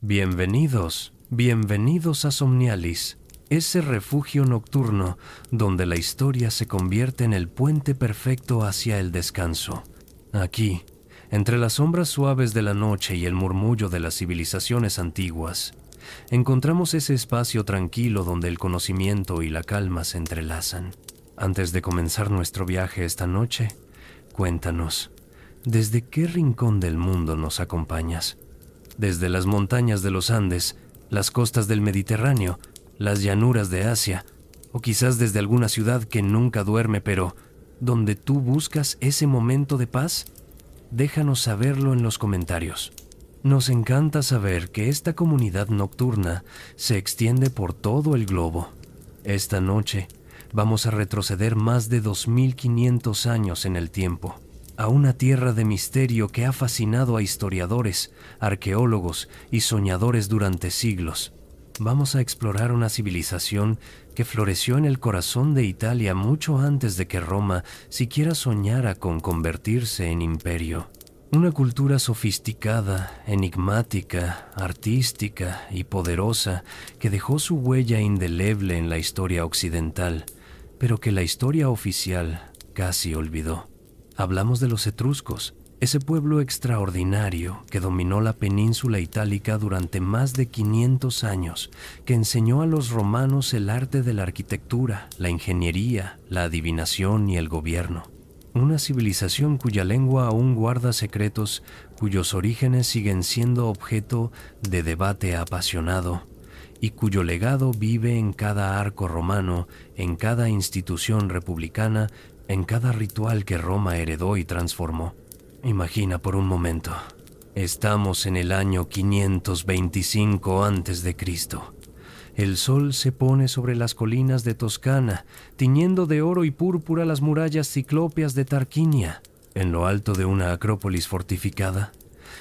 Bienvenidos, bienvenidos a Somnialis, ese refugio nocturno donde la historia se convierte en el puente perfecto hacia el descanso. Aquí, entre las sombras suaves de la noche y el murmullo de las civilizaciones antiguas, encontramos ese espacio tranquilo donde el conocimiento y la calma se entrelazan. Antes de comenzar nuestro viaje esta noche, cuéntanos, ¿desde qué rincón del mundo nos acompañas? Desde las montañas de los Andes, las costas del Mediterráneo, las llanuras de Asia, o quizás desde alguna ciudad que nunca duerme, pero donde tú buscas ese momento de paz. Déjanos saberlo en los comentarios. Nos encanta saber que esta comunidad nocturna se extiende por todo el globo. Esta noche vamos a retroceder más de 2500 años en el tiempo, a una tierra de misterio que ha fascinado a historiadores, arqueólogos y soñadores durante siglos. Vamos a explorar una civilización que floreció en el corazón de Italia mucho antes de que Roma siquiera soñara con convertirse en imperio. Una cultura sofisticada, enigmática, artística y poderosa que dejó su huella indeleble en la historia occidental, pero que la historia oficial casi olvidó. Hablamos de los etruscos, ese pueblo extraordinario que dominó la península itálica durante más de 500 años, que enseñó a los romanos el arte de la arquitectura, la ingeniería, la adivinación y el gobierno. Una civilización cuya lengua aún guarda secretos, cuyos orígenes siguen siendo objeto de debate apasionado, y cuyo legado vive en cada arco romano, en cada institución republicana, en cada ritual que Roma heredó y transformó. Imagina por un momento, estamos en el año 525 a.C. El sol se pone sobre las colinas de Toscana, tiñendo de oro y púrpura las murallas ciclópeas de Tarquinia. En lo alto de una acrópolis fortificada,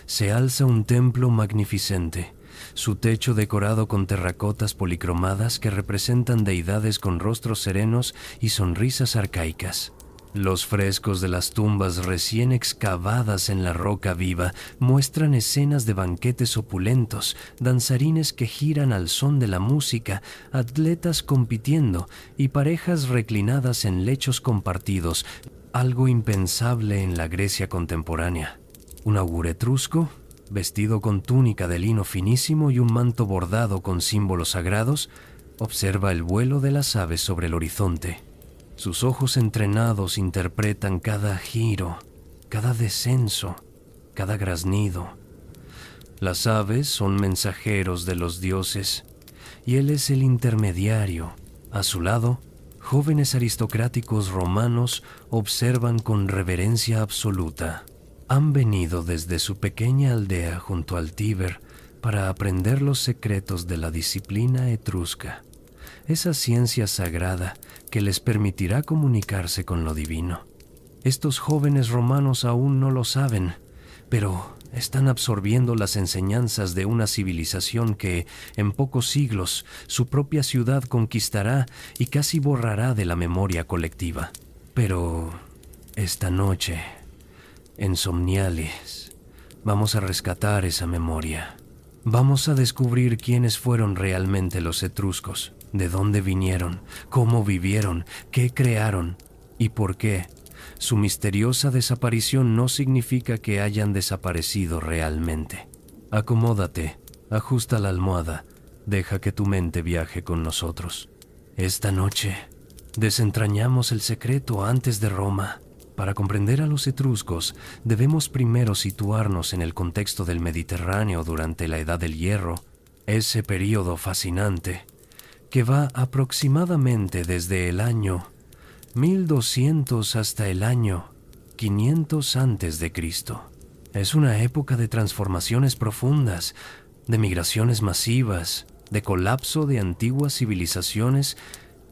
se alza un templo magnificente, su techo decorado con terracotas policromadas que representan deidades con rostros serenos y sonrisas arcaicas. Los frescos de las tumbas recién excavadas en la roca viva muestran escenas de banquetes opulentos, danzarines que giran al son de la música, atletas compitiendo y parejas reclinadas en lechos compartidos, algo impensable en la Grecia contemporánea. Un augur etrusco, vestido con túnica de lino finísimo y un manto bordado con símbolos sagrados, observa el vuelo de las aves sobre el horizonte. Sus ojos entrenados interpretan cada giro, cada descenso, cada graznido. Las aves son mensajeros de los dioses, y él es el intermediario. A su lado, jóvenes aristocráticos romanos observan con reverencia absoluta. Han venido desde su pequeña aldea junto al Tíber para aprender los secretos de la disciplina etrusca, esa ciencia sagrada que les permitirá comunicarse con lo divino. Estos jóvenes romanos aún no lo saben, pero están absorbiendo las enseñanzas de una civilización que, en pocos siglos, su propia ciudad conquistará y casi borrará de la memoria colectiva. Pero esta noche, en Somnialis, vamos a rescatar esa memoria. Vamos a descubrir quiénes fueron realmente los etruscos, de dónde vinieron, cómo vivieron, qué crearon y por qué. Su misteriosa desaparición no significa que hayan desaparecido realmente. Acomódate, ajusta la almohada, deja que tu mente viaje con nosotros. Esta noche, desentrañamos el secreto antes de Roma. Para comprender a los etruscos, debemos primero situarnos en el contexto del Mediterráneo durante la Edad del Hierro, ese período fascinante que va aproximadamente desde el año 1200 hasta el año 500 a.C. Es una época de transformaciones profundas, de migraciones masivas, de colapso de antiguas civilizaciones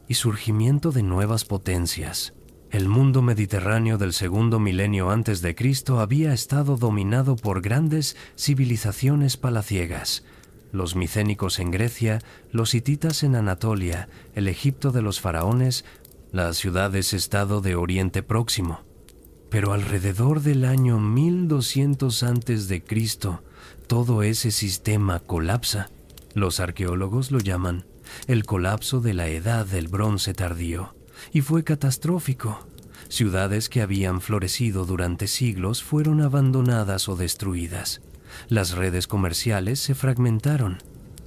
y surgimiento de nuevas potencias. El mundo mediterráneo del segundo milenio antes de Cristo había estado dominado por grandes civilizaciones palaciegas: los micénicos en Grecia, los hititas en Anatolia, el Egipto de los faraones, las ciudades-estado de Oriente Próximo. Pero alrededor del año 1200 a.C., todo ese sistema colapsa. Los arqueólogos lo llaman el colapso de la Edad del Bronce tardío, y fue catastrófico. Ciudades que habían florecido durante siglos fueron abandonadas o destruidas. Las redes comerciales se fragmentaron.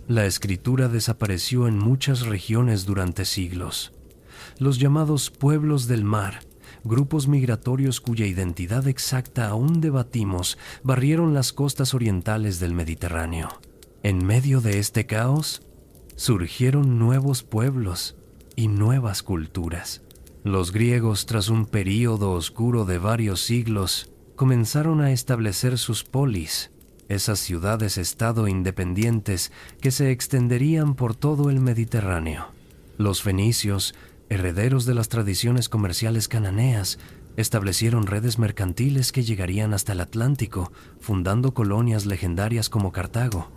La escritura desapareció en muchas regiones durante siglos. Los llamados pueblos del mar, grupos migratorios cuya identidad exacta aún debatimos, barrieron las costas orientales del Mediterráneo. En medio de este caos, surgieron nuevos pueblos y nuevas culturas. Los griegos, tras un período oscuro de varios siglos, comenzaron a establecer sus polis, esas ciudades-estado independientes que se extenderían por todo el Mediterráneo. Los fenicios, herederos de las tradiciones comerciales cananeas, establecieron redes mercantiles que llegarían hasta el Atlántico, fundando colonias legendarias como Cartago.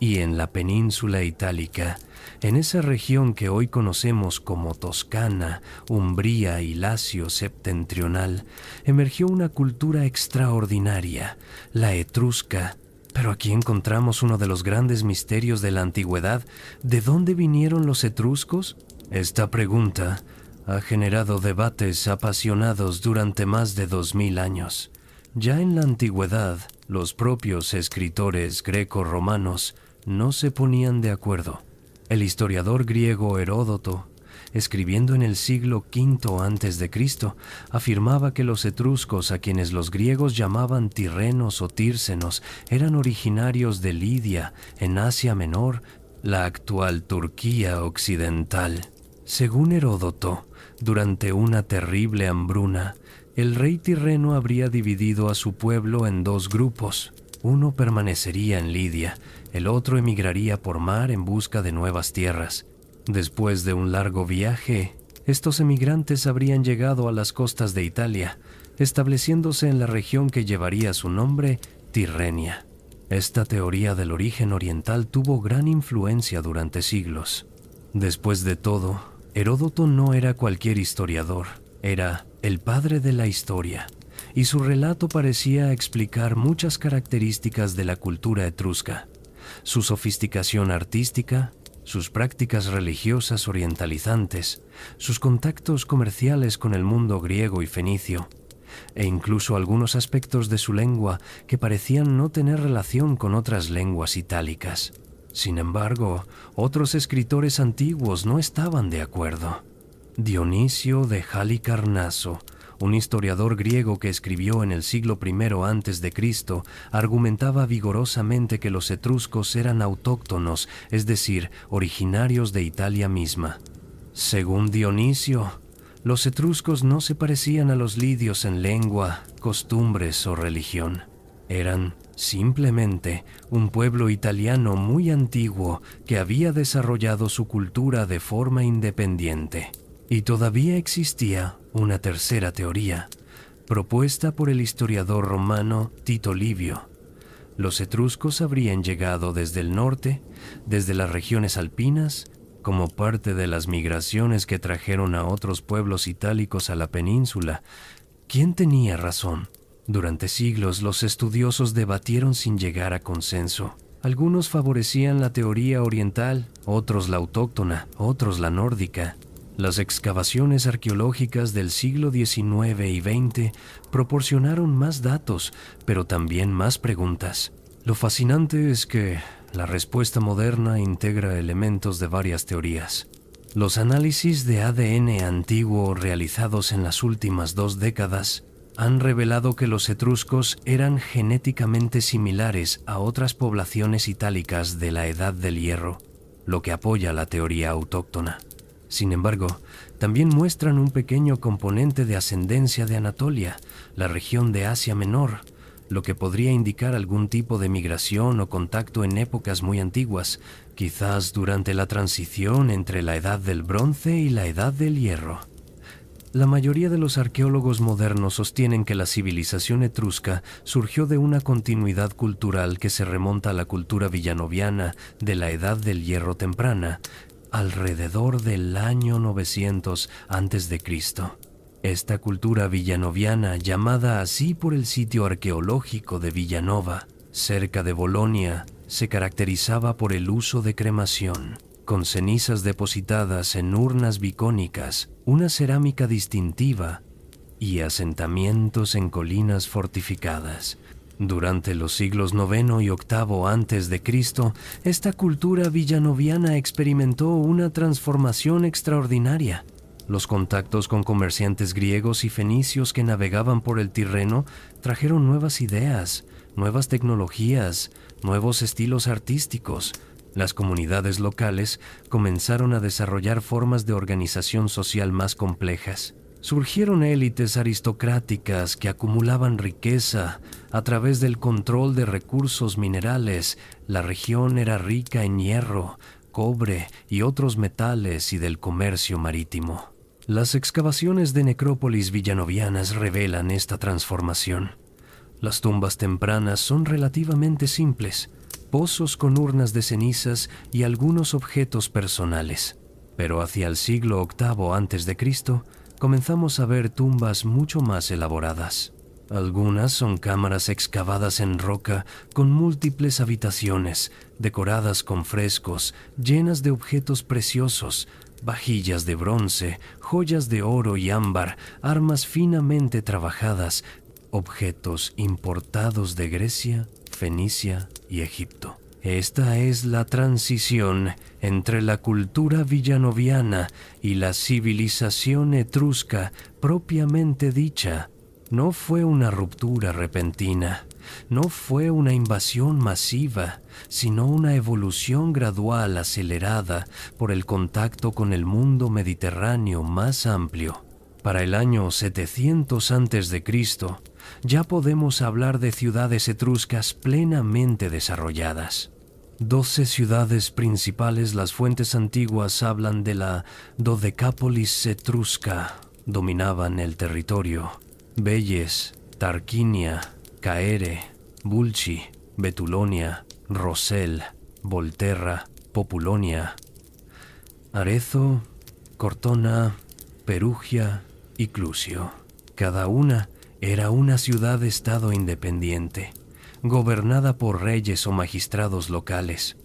Y en la península itálica, en esa región que hoy conocemos como Toscana, Umbría y Lacio septentrional, emergió una cultura extraordinaria, la etrusca. Pero aquí encontramos uno de los grandes misterios de la antigüedad. ¿De dónde vinieron los etruscos? Esta pregunta ha generado debates apasionados durante más de 2000 años. Ya en la antigüedad, los propios escritores greco-romanos no se ponían de acuerdo. El historiador griego Heródoto, escribiendo en el siglo V a.C., afirmaba que los etruscos, a quienes los griegos llamaban tirrenos o tírcenos, eran originarios de Lidia, en Asia Menor, la actual Turquía occidental. Según Heródoto, durante una terrible hambruna, el rey tirreno habría dividido a su pueblo en dos grupos. Uno permanecería en Lidia, el otro emigraría por mar en busca de nuevas tierras. Después de un largo viaje, estos emigrantes habrían llegado a las costas de Italia, estableciéndose en la región que llevaría su nombre, Tirrenia. Esta teoría del origen oriental tuvo gran influencia durante siglos. Después de todo, Heródoto no era cualquier historiador, era el padre de la historia, y su relato parecía explicar muchas características de la cultura etrusca: su sofisticación artística, sus prácticas religiosas orientalizantes, sus contactos comerciales con el mundo griego y fenicio, e incluso algunos aspectos de su lengua que parecían no tener relación con otras lenguas itálicas. Sin embargo, otros escritores antiguos no estaban de acuerdo. Dionisio de Halicarnaso, un historiador griego que escribió en el siglo I a.C., argumentaba vigorosamente que los etruscos eran autóctonos, es decir, originarios de Italia misma. Según Dionisio, los etruscos no se parecían a los lidios en lengua, costumbres o religión. Eran simplemente un pueblo italiano muy antiguo que había desarrollado su cultura de forma independiente. Y todavía existía una tercera teoría, propuesta por el historiador romano Tito Livio. Los etruscos habrían llegado desde el norte, desde las regiones alpinas, como parte de las migraciones que trajeron a otros pueblos itálicos a la península. ¿Quién tenía razón? Durante siglos los estudiosos debatieron sin llegar a consenso. Algunos favorecían la teoría oriental, otros la autóctona, otros la nórdica. Las excavaciones arqueológicas del siglo XIX y XX proporcionaron más datos, pero también más preguntas. Lo fascinante es que la respuesta moderna integra elementos de varias teorías. Los análisis de ADN antiguo realizados en las últimas 2 décadas han revelado que los etruscos eran genéticamente similares a otras poblaciones itálicas de la Edad del Hierro, lo que apoya la teoría autóctona. Sin embargo, también muestran un pequeño componente de ascendencia de Anatolia, la región de Asia Menor, lo que podría indicar algún tipo de migración o contacto en épocas muy antiguas, quizás durante la transición entre la Edad del Bronce y la Edad del Hierro. La mayoría de los arqueólogos modernos sostienen que la civilización etrusca surgió de una continuidad cultural que se remonta a la cultura villanoviana de la Edad del Hierro temprana, alrededor del año 900 a.C. Esta cultura villanoviana, llamada así por el sitio arqueológico de Villanova, cerca de Bolonia, se caracterizaba por el uso de cremación, con cenizas depositadas en urnas bicónicas, una cerámica distintiva y asentamientos en colinas fortificadas. Durante los siglos IX y VIII antes de Cristo, esta cultura villanoviana experimentó una transformación extraordinaria. Los contactos con comerciantes griegos y fenicios que navegaban por el Tirreno trajeron nuevas ideas, nuevas tecnologías, nuevos estilos artísticos. Las comunidades locales comenzaron a desarrollar formas de organización social más complejas. Surgieron élites aristocráticas que acumulaban riqueza a través del control de recursos minerales. La región era rica en hierro, cobre y otros metales y del comercio marítimo. Las excavaciones de necrópolis villanovianas revelan esta transformación. Las tumbas tempranas son relativamente simples, pozos con urnas de cenizas y algunos objetos personales. Pero hacia el siglo VIII a.C., comenzamos a ver tumbas mucho más elaboradas. Algunas son cámaras excavadas en roca con múltiples habitaciones, decoradas con frescos, llenas de objetos preciosos, vajillas de bronce, joyas de oro y ámbar, armas finamente trabajadas, objetos importados de Grecia, Fenicia y Egipto. Esta es la transición entre la cultura villanoviana y la civilización etrusca propiamente dicha. No fue una ruptura repentina, no fue una invasión masiva, sino una evolución gradual acelerada por el contacto con el mundo mediterráneo más amplio. Para el año 700 a.C., ya podemos hablar de ciudades etruscas plenamente desarrolladas. 12 ciudades principales. Las fuentes antiguas hablan de la Dodecápolis etrusca. Dominaban el territorio. Velles, Tarquinia, Caere, Bulci, Betulonia, Rosel, Volterra, Populonia, Arezzo, Cortona, Perugia y Clusio. Cada una era una ciudad-estado independiente, gobernada por reyes o magistrados locales,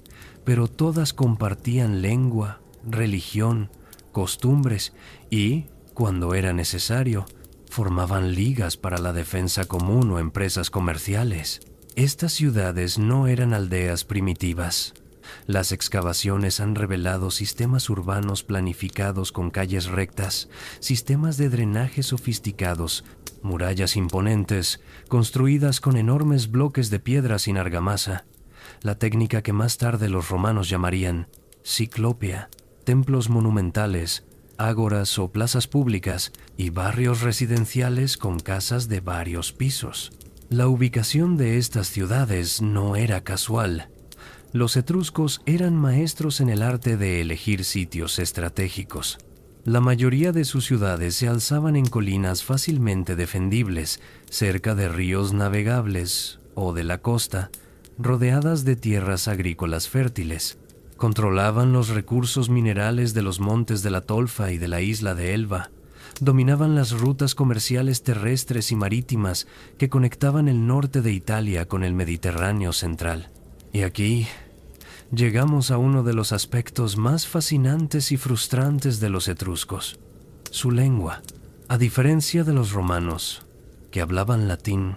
pero todas compartían lengua, religión, costumbres y, cuando era necesario, formaban ligas para la defensa común o empresas comerciales. Estas ciudades no eran aldeas primitivas. Las excavaciones han revelado sistemas urbanos planificados con calles rectas, sistemas de drenaje sofisticados, murallas imponentes, construidas con enormes bloques de piedra sin argamasa, la técnica que más tarde los romanos llamarían ciclopia, templos monumentales, ágoras o plazas públicas y barrios residenciales con casas de varios pisos. La ubicación de estas ciudades no era casual. Los etruscos eran maestros en el arte de elegir sitios estratégicos. La mayoría de sus ciudades se alzaban en colinas fácilmente defendibles, cerca de ríos navegables o de la costa, rodeadas de tierras agrícolas fértiles. Controlaban los recursos minerales de los montes de la Tolfa y de la isla de Elba. Dominaban las rutas comerciales terrestres y marítimas que conectaban el norte de Italia con el Mediterráneo central. Y aquí llegamos a uno de los aspectos más fascinantes y frustrantes de los etruscos: su lengua. A diferencia de los romanos, que hablaban latín,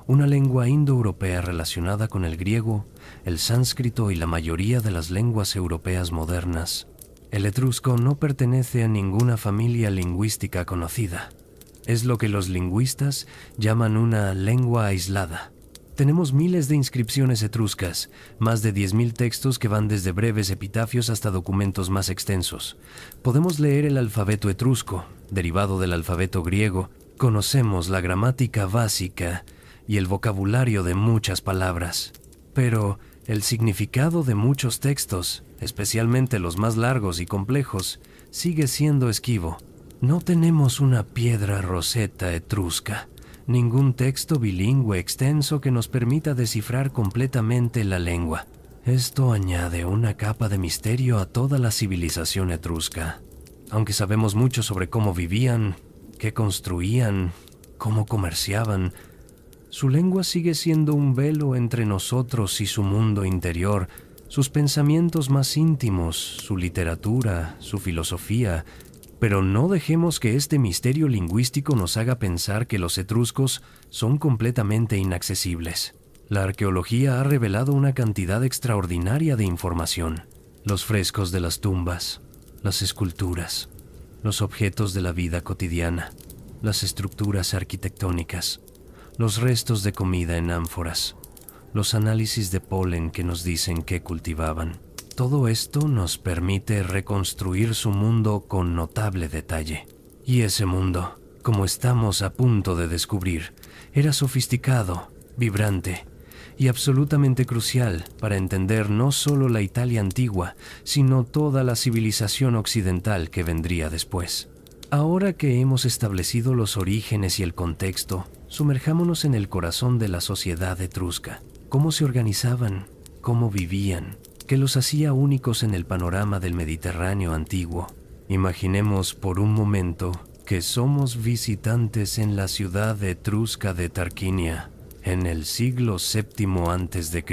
una lengua indoeuropea relacionada con el griego, el sánscrito y la mayoría de las lenguas europeas modernas, el etrusco no pertenece a ninguna familia lingüística conocida. Es lo que los lingüistas llaman una lengua aislada. Tenemos miles de inscripciones etruscas, más de 10.000 textos que van desde breves epitafios hasta documentos más extensos. Podemos leer el alfabeto etrusco, derivado del alfabeto griego. Conocemos la gramática básica y el vocabulario de muchas palabras. Pero el significado de muchos textos, especialmente los más largos y complejos, sigue siendo esquivo. No tenemos una piedra roseta etrusca, ningún texto bilingüe extenso que nos permita descifrar completamente la lengua. Esto añade una capa de misterio a toda la civilización etrusca. Aunque sabemos mucho sobre cómo vivían, qué construían, cómo comerciaban, Su lengua sigue siendo un velo entre nosotros y su mundo interior, sus pensamientos más íntimos, su literatura, su filosofía, pero no dejemos que este misterio lingüístico nos haga pensar que los etruscos son completamente inaccesibles. La arqueología ha revelado una cantidad extraordinaria de información. Los frescos de las tumbas, las esculturas, los objetos de la vida cotidiana, las estructuras arquitectónicas, los restos de comida en ánforas, los análisis de polen que nos dicen qué cultivaban. Todo esto nos permite reconstruir su mundo con notable detalle. Y ese mundo, como estamos a punto de descubrir, era sofisticado, vibrante y absolutamente crucial para entender no solo la Italia antigua, sino toda la civilización occidental que vendría después. Ahora que hemos establecido los orígenes y el contexto, sumerjámonos en el corazón de la sociedad etrusca. ¿Cómo se organizaban? ¿Cómo vivían? ¿Qué los hacía únicos en el panorama del Mediterráneo antiguo? Imaginemos por un momento que somos visitantes en la ciudad etrusca de Tarquinia, en el siglo VII a.C.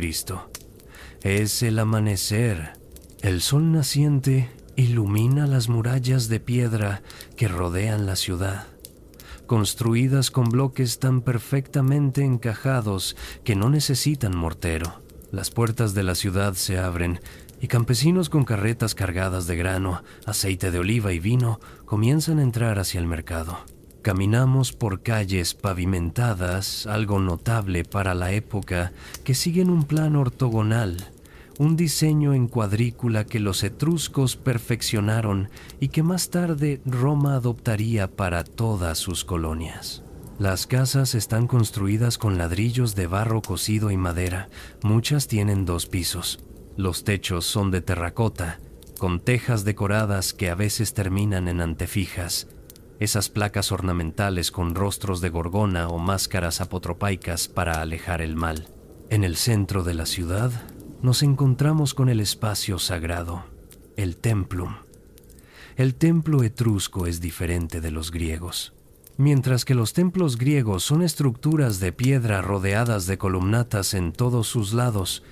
Es el amanecer. El sol naciente ilumina las murallas de piedra que rodean la ciudad, construidas con bloques tan perfectamente encajados que no necesitan mortero. Las puertas de la ciudad se abren y campesinos con carretas cargadas de grano, aceite de oliva y vino comienzan a entrar hacia el mercado. Caminamos por calles pavimentadas, algo notable para la época, que siguen un plan ortogonal, un diseño en cuadrícula que los etruscos perfeccionaron y que más tarde Roma adoptaría para todas sus colonias. Las casas están construidas con ladrillos de barro cocido y madera. Muchas tienen 2 pisos. Los techos son de terracota, con tejas decoradas que a veces terminan en antefijas. Esas placas ornamentales con rostros de gorgona o máscaras apotropaicas para alejar el mal. En el centro de la ciudad nos encontramos con el espacio sagrado, el templum. El templo etrusco es diferente de los griegos. Mientras que los templos griegos son estructuras de piedra rodeadas de columnatas en todos sus lados,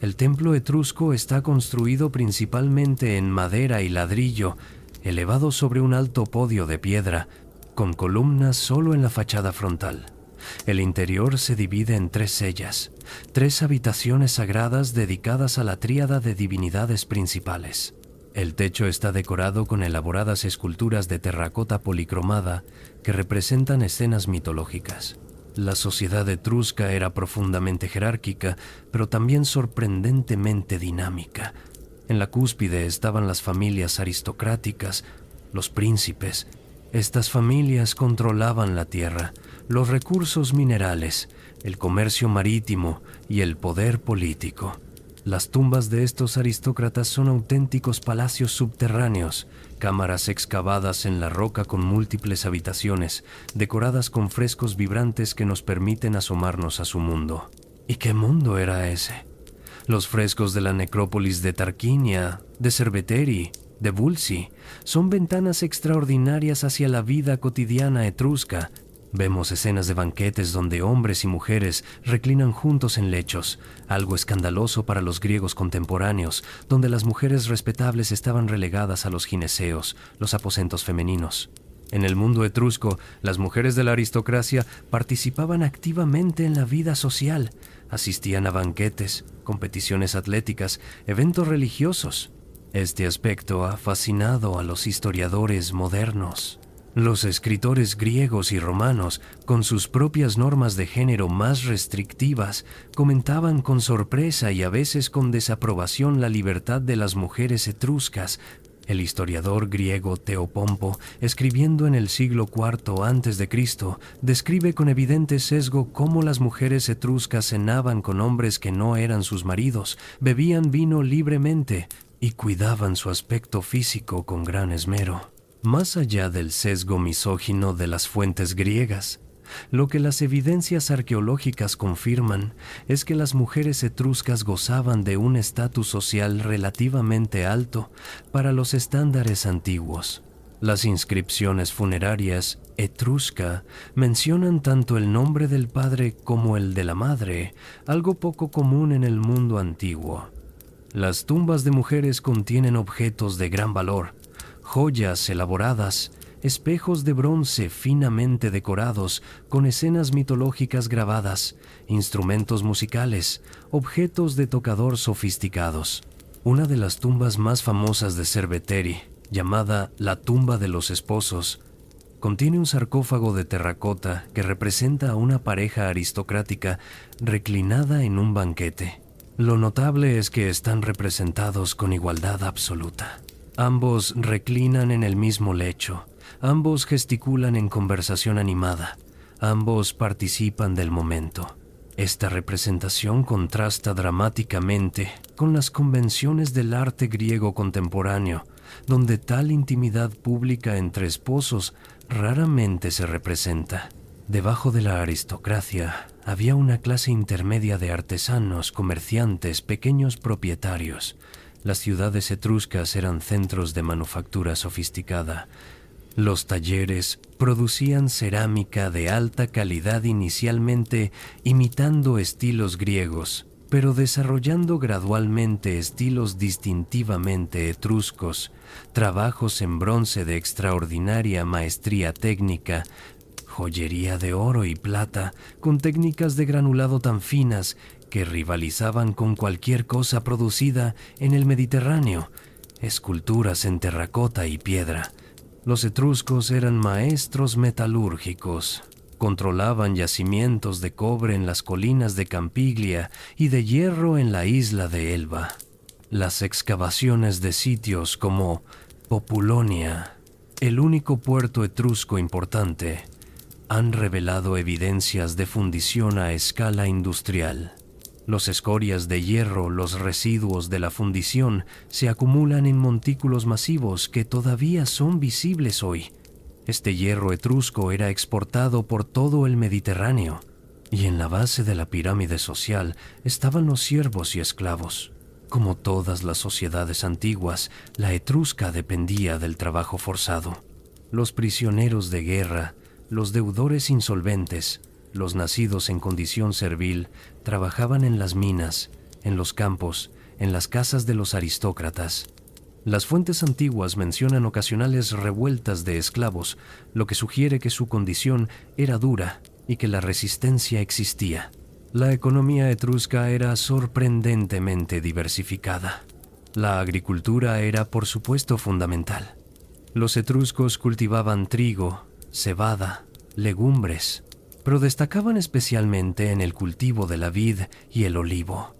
el templo etrusco está construido principalmente en madera y ladrillo, elevado sobre un alto podio de piedra, con columnas solo en la fachada frontal. El interior se divide en 3 cellas, 3 habitaciones sagradas dedicadas a la tríada de divinidades principales. El techo está decorado con elaboradas esculturas de terracota policromada que representan escenas mitológicas. La sociedad etrusca era profundamente jerárquica, pero también sorprendentemente dinámica. En la cúspide estaban las familias aristocráticas, los príncipes. Estas familias controlaban la tierra, los recursos minerales, el comercio marítimo y el poder político. Las tumbas de estos aristócratas son auténticos palacios subterráneos, cámaras excavadas en la roca con múltiples habitaciones, decoradas con frescos vibrantes que nos permiten asomarnos a su mundo. ¿Y qué mundo era ese? Los frescos de la necrópolis de Tarquinia, de Cerveteri, de Bulsi, son ventanas extraordinarias hacia la vida cotidiana etrusca. Vemos escenas de banquetes donde hombres y mujeres reclinan juntos en lechos, algo escandaloso para los griegos contemporáneos, donde las mujeres respetables estaban relegadas a los gineseos, los aposentos femeninos. En el mundo etrusco, las mujeres de la aristocracia participaban activamente en la vida social, asistían a banquetes, competiciones atléticas, eventos religiosos. Este aspecto ha fascinado a los historiadores modernos. Los escritores griegos y romanos, con sus propias normas de género más restrictivas, comentaban con sorpresa y a veces con desaprobación la libertad de las mujeres etruscas. El historiador griego Teopompo, escribiendo en el siglo IV a.C., describe con evidente sesgo cómo las mujeres etruscas cenaban con hombres que no eran sus maridos, bebían vino libremente y cuidaban su aspecto físico con gran esmero. Más allá del sesgo misógino de las fuentes griegas, lo que las evidencias arqueológicas confirman es que las mujeres etruscas gozaban de un estatus social relativamente alto para los estándares antiguos. Las inscripciones funerarias etrusca mencionan tanto el nombre del padre como el de la madre, algo poco común en el mundo antiguo. Las tumbas de mujeres contienen objetos de gran valor, joyas elaboradas, espejos de bronce finamente decorados con escenas mitológicas grabadas, instrumentos musicales, objetos de tocador sofisticados. Una de las tumbas más famosas de Cerveteri, llamada la tumba de los esposos, contiene un sarcófago de terracota que representa a una pareja aristocrática reclinada en un banquete. Lo notable es que están representados con igualdad absoluta. Ambos reclinan en el mismo lecho, ambos gesticulan en conversación animada, ambos participan del momento. Esta representación contrasta dramáticamente con las convenciones del arte griego contemporáneo, donde tal intimidad pública entre esposos raramente se representa. Debajo de la aristocracia había una clase intermedia de artesanos, comerciantes, pequeños propietarios. Las ciudades etruscas eran centros de manufactura sofisticada. Los talleres producían cerámica de alta calidad inicialmente imitando estilos griegos, pero desarrollando gradualmente estilos distintivamente etruscos, trabajos en bronce de extraordinaria maestría técnica, joyería de oro y plata con técnicas de granulado tan finas que rivalizaban con cualquier cosa producida en el Mediterráneo, esculturas en terracota y piedra. Los etruscos eran maestros metalúrgicos. Controlaban yacimientos de cobre en las colinas de Campiglia y de hierro en la isla de Elba. Las excavaciones de sitios como Populonia, el único puerto etrusco importante, han revelado evidencias de fundición a escala industrial. Los escorias de hierro, los residuos de la fundición, se acumulan en montículos masivos que todavía son visibles hoy. Este hierro etrusco era exportado por todo el Mediterráneo, y en la base de la pirámide social estaban los siervos y esclavos. Como todas las sociedades antiguas, la etrusca dependía del trabajo forzado. Los prisioneros de guerra, los deudores insolventes, los nacidos en condición servil, trabajaban en las minas, en los campos, en las casas de los aristócratas. Las fuentes antiguas mencionan ocasionales revueltas de esclavos, lo que sugiere que su condición era dura y que la resistencia existía. La economía etrusca era sorprendentemente diversificada. La agricultura era, por supuesto, fundamental. Los etruscos cultivaban trigo, cebada, legumbres, pero destacaban especialmente en el cultivo de la vid y el olivo.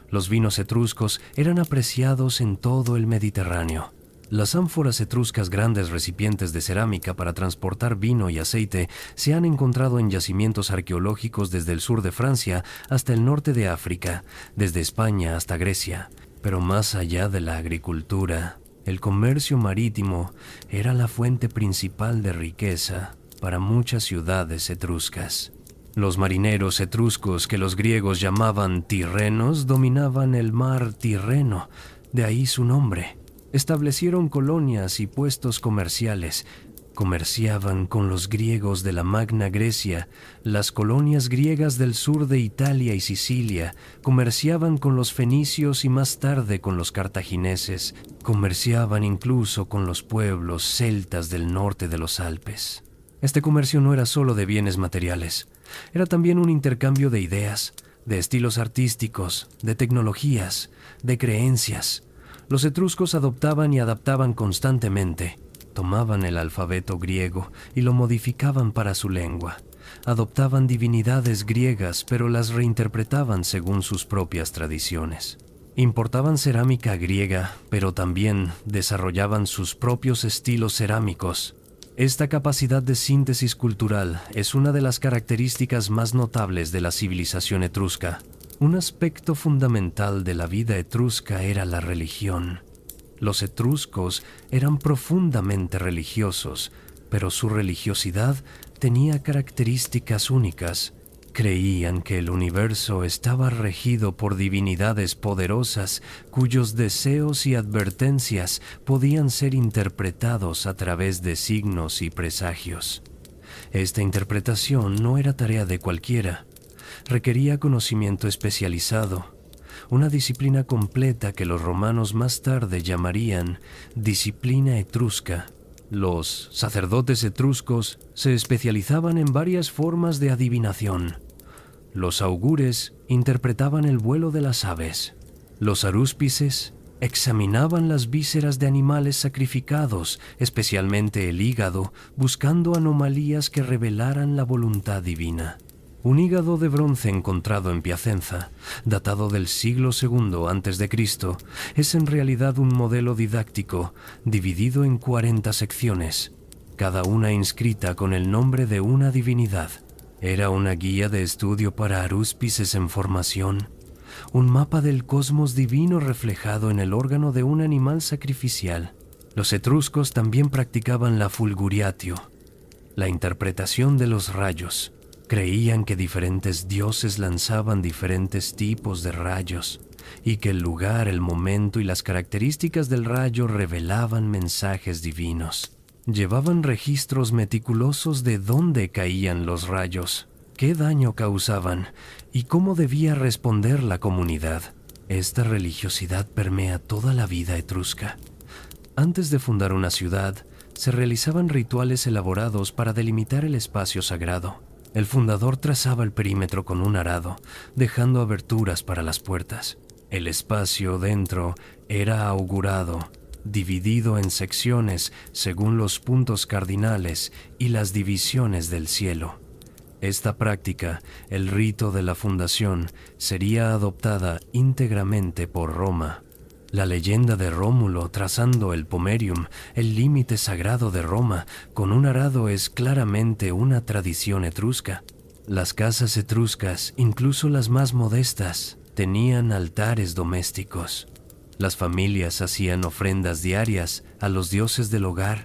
Los vinos etruscos eran apreciados en todo el Mediterráneo. Las ánforas etruscas, grandes recipientes de cerámica para transportar vino y aceite, se han encontrado en yacimientos arqueológicos desde el sur de Francia hasta el norte de África, desde España hasta Grecia. Pero más allá de la agricultura, el comercio marítimo era la fuente principal de riqueza para muchas ciudades etruscas. Los marineros etruscos, que los griegos llamaban tirrenos, dominaban el mar Tirreno, de ahí su nombre. Establecieron colonias y puestos comerciales. Comerciaban con los griegos de la Magna Grecia, las colonias griegas del sur de Italia y Sicilia, comerciaban con los fenicios y más tarde con los cartagineses, comerciaban incluso con los pueblos celtas del norte de los Alpes. Este comercio no era solo de bienes materiales, era también un intercambio de ideas, de estilos artísticos, de tecnologías, de creencias. Los etruscos adoptaban y adaptaban constantemente. Tomaban el alfabeto griego y lo modificaban para su lengua. Adoptaban divinidades griegas, pero las reinterpretaban según sus propias tradiciones. Importaban cerámica griega, pero también desarrollaban sus propios estilos cerámicos. Esta capacidad de síntesis cultural es una de las características más notables de la civilización etrusca. Un aspecto fundamental de la vida etrusca era la religión. Los etruscos eran profundamente religiosos, pero su religiosidad tenía características únicas. Creían que el universo estaba regido por divinidades poderosas cuyos deseos y advertencias podían ser interpretados a través de signos y presagios. Esta interpretación no era tarea de cualquiera. Requería conocimiento especializado, una disciplina completa que los romanos más tarde llamarían disciplina etrusca. Los sacerdotes etruscos se especializaban en varias formas de adivinación. Los augures interpretaban el vuelo de las aves. Los arúspices examinaban las vísceras de animales sacrificados, especialmente el hígado, buscando anomalías que revelaran la voluntad divina. Un hígado de bronce encontrado en Piacenza, datado del siglo II a.C., es en realidad un modelo didáctico dividido en 40 secciones, cada una inscrita con el nombre de una divinidad. Era una guía de estudio para arúspices en formación, un mapa del cosmos divino reflejado en el órgano de un animal sacrificial. Los etruscos también practicaban la fulguriatio, la interpretación de los rayos. Creían que diferentes dioses lanzaban diferentes tipos de rayos y que el lugar, el momento y las características del rayo revelaban mensajes divinos. Llevaban registros meticulosos de dónde caían los rayos, qué daño causaban y cómo debía responder la comunidad. Esta religiosidad permea toda la vida etrusca. Antes de fundar una ciudad, se realizaban rituales elaborados para delimitar el espacio sagrado. El fundador trazaba el perímetro con un arado, dejando aberturas para las puertas. El espacio dentro era augurado, dividido en secciones según los puntos cardinales y las divisiones del cielo. Esta práctica, el rito de la fundación, sería adoptada íntegramente por Roma. La leyenda de Rómulo trazando el Pomerium, el límite sagrado de Roma, con un arado es claramente una tradición etrusca. Las casas etruscas, incluso las más modestas, tenían altares domésticos. Las familias hacían ofrendas diarias a los dioses del hogar,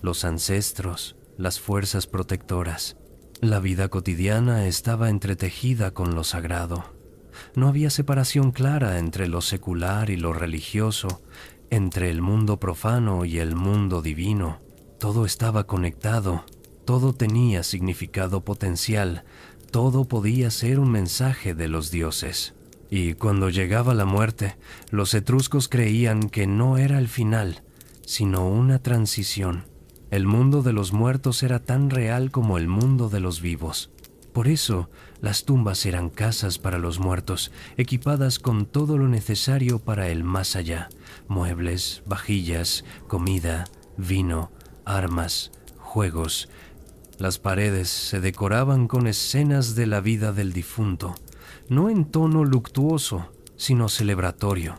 los ancestros, las fuerzas protectoras. La vida cotidiana estaba entretejida con lo sagrado. No había separación clara entre lo secular y lo religioso, entre el mundo profano y el mundo divino. Todo estaba conectado, todo tenía significado potencial, todo podía ser un mensaje de los dioses. Y cuando llegaba la muerte, los etruscos creían que no era el final, sino una transición. El mundo de los muertos era tan real como el mundo de los vivos. Por eso, las tumbas eran casas para los muertos, equipadas con todo lo necesario para el más allá: muebles, vajillas, comida, vino, armas, juegos. Las paredes se decoraban con escenas de la vida del difunto, no en tono luctuoso, sino celebratorio.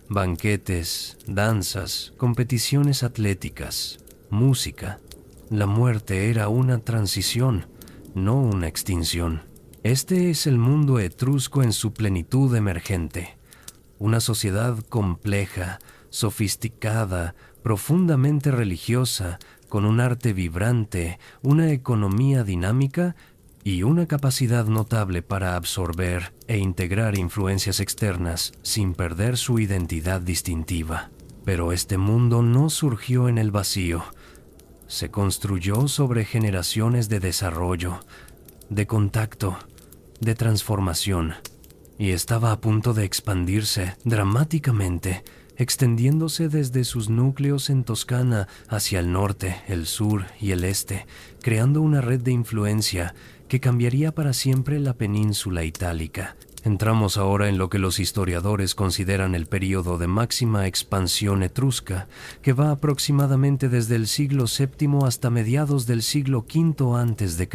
Banquetes, danzas, competiciones atléticas, música. La muerte era una transición, no una extinción. Este es el mundo etrusco en su plenitud emergente. Una sociedad compleja, sofisticada, profundamente religiosa, con un arte vibrante, una economía dinámica y una capacidad notable para absorber e integrar influencias externas sin perder su identidad distintiva. Pero este mundo no surgió en el vacío. Se construyó sobre generaciones de desarrollo, de contacto, de transformación, y estaba a punto de expandirse dramáticamente, extendiéndose desde sus núcleos en Toscana hacia el norte, el sur y el este, creando una red de influencia que cambiaría para siempre la península itálica. Entramos ahora en lo que los historiadores consideran el período de máxima expansión etrusca, que va aproximadamente desde el siglo VII hasta mediados del siglo V a.C.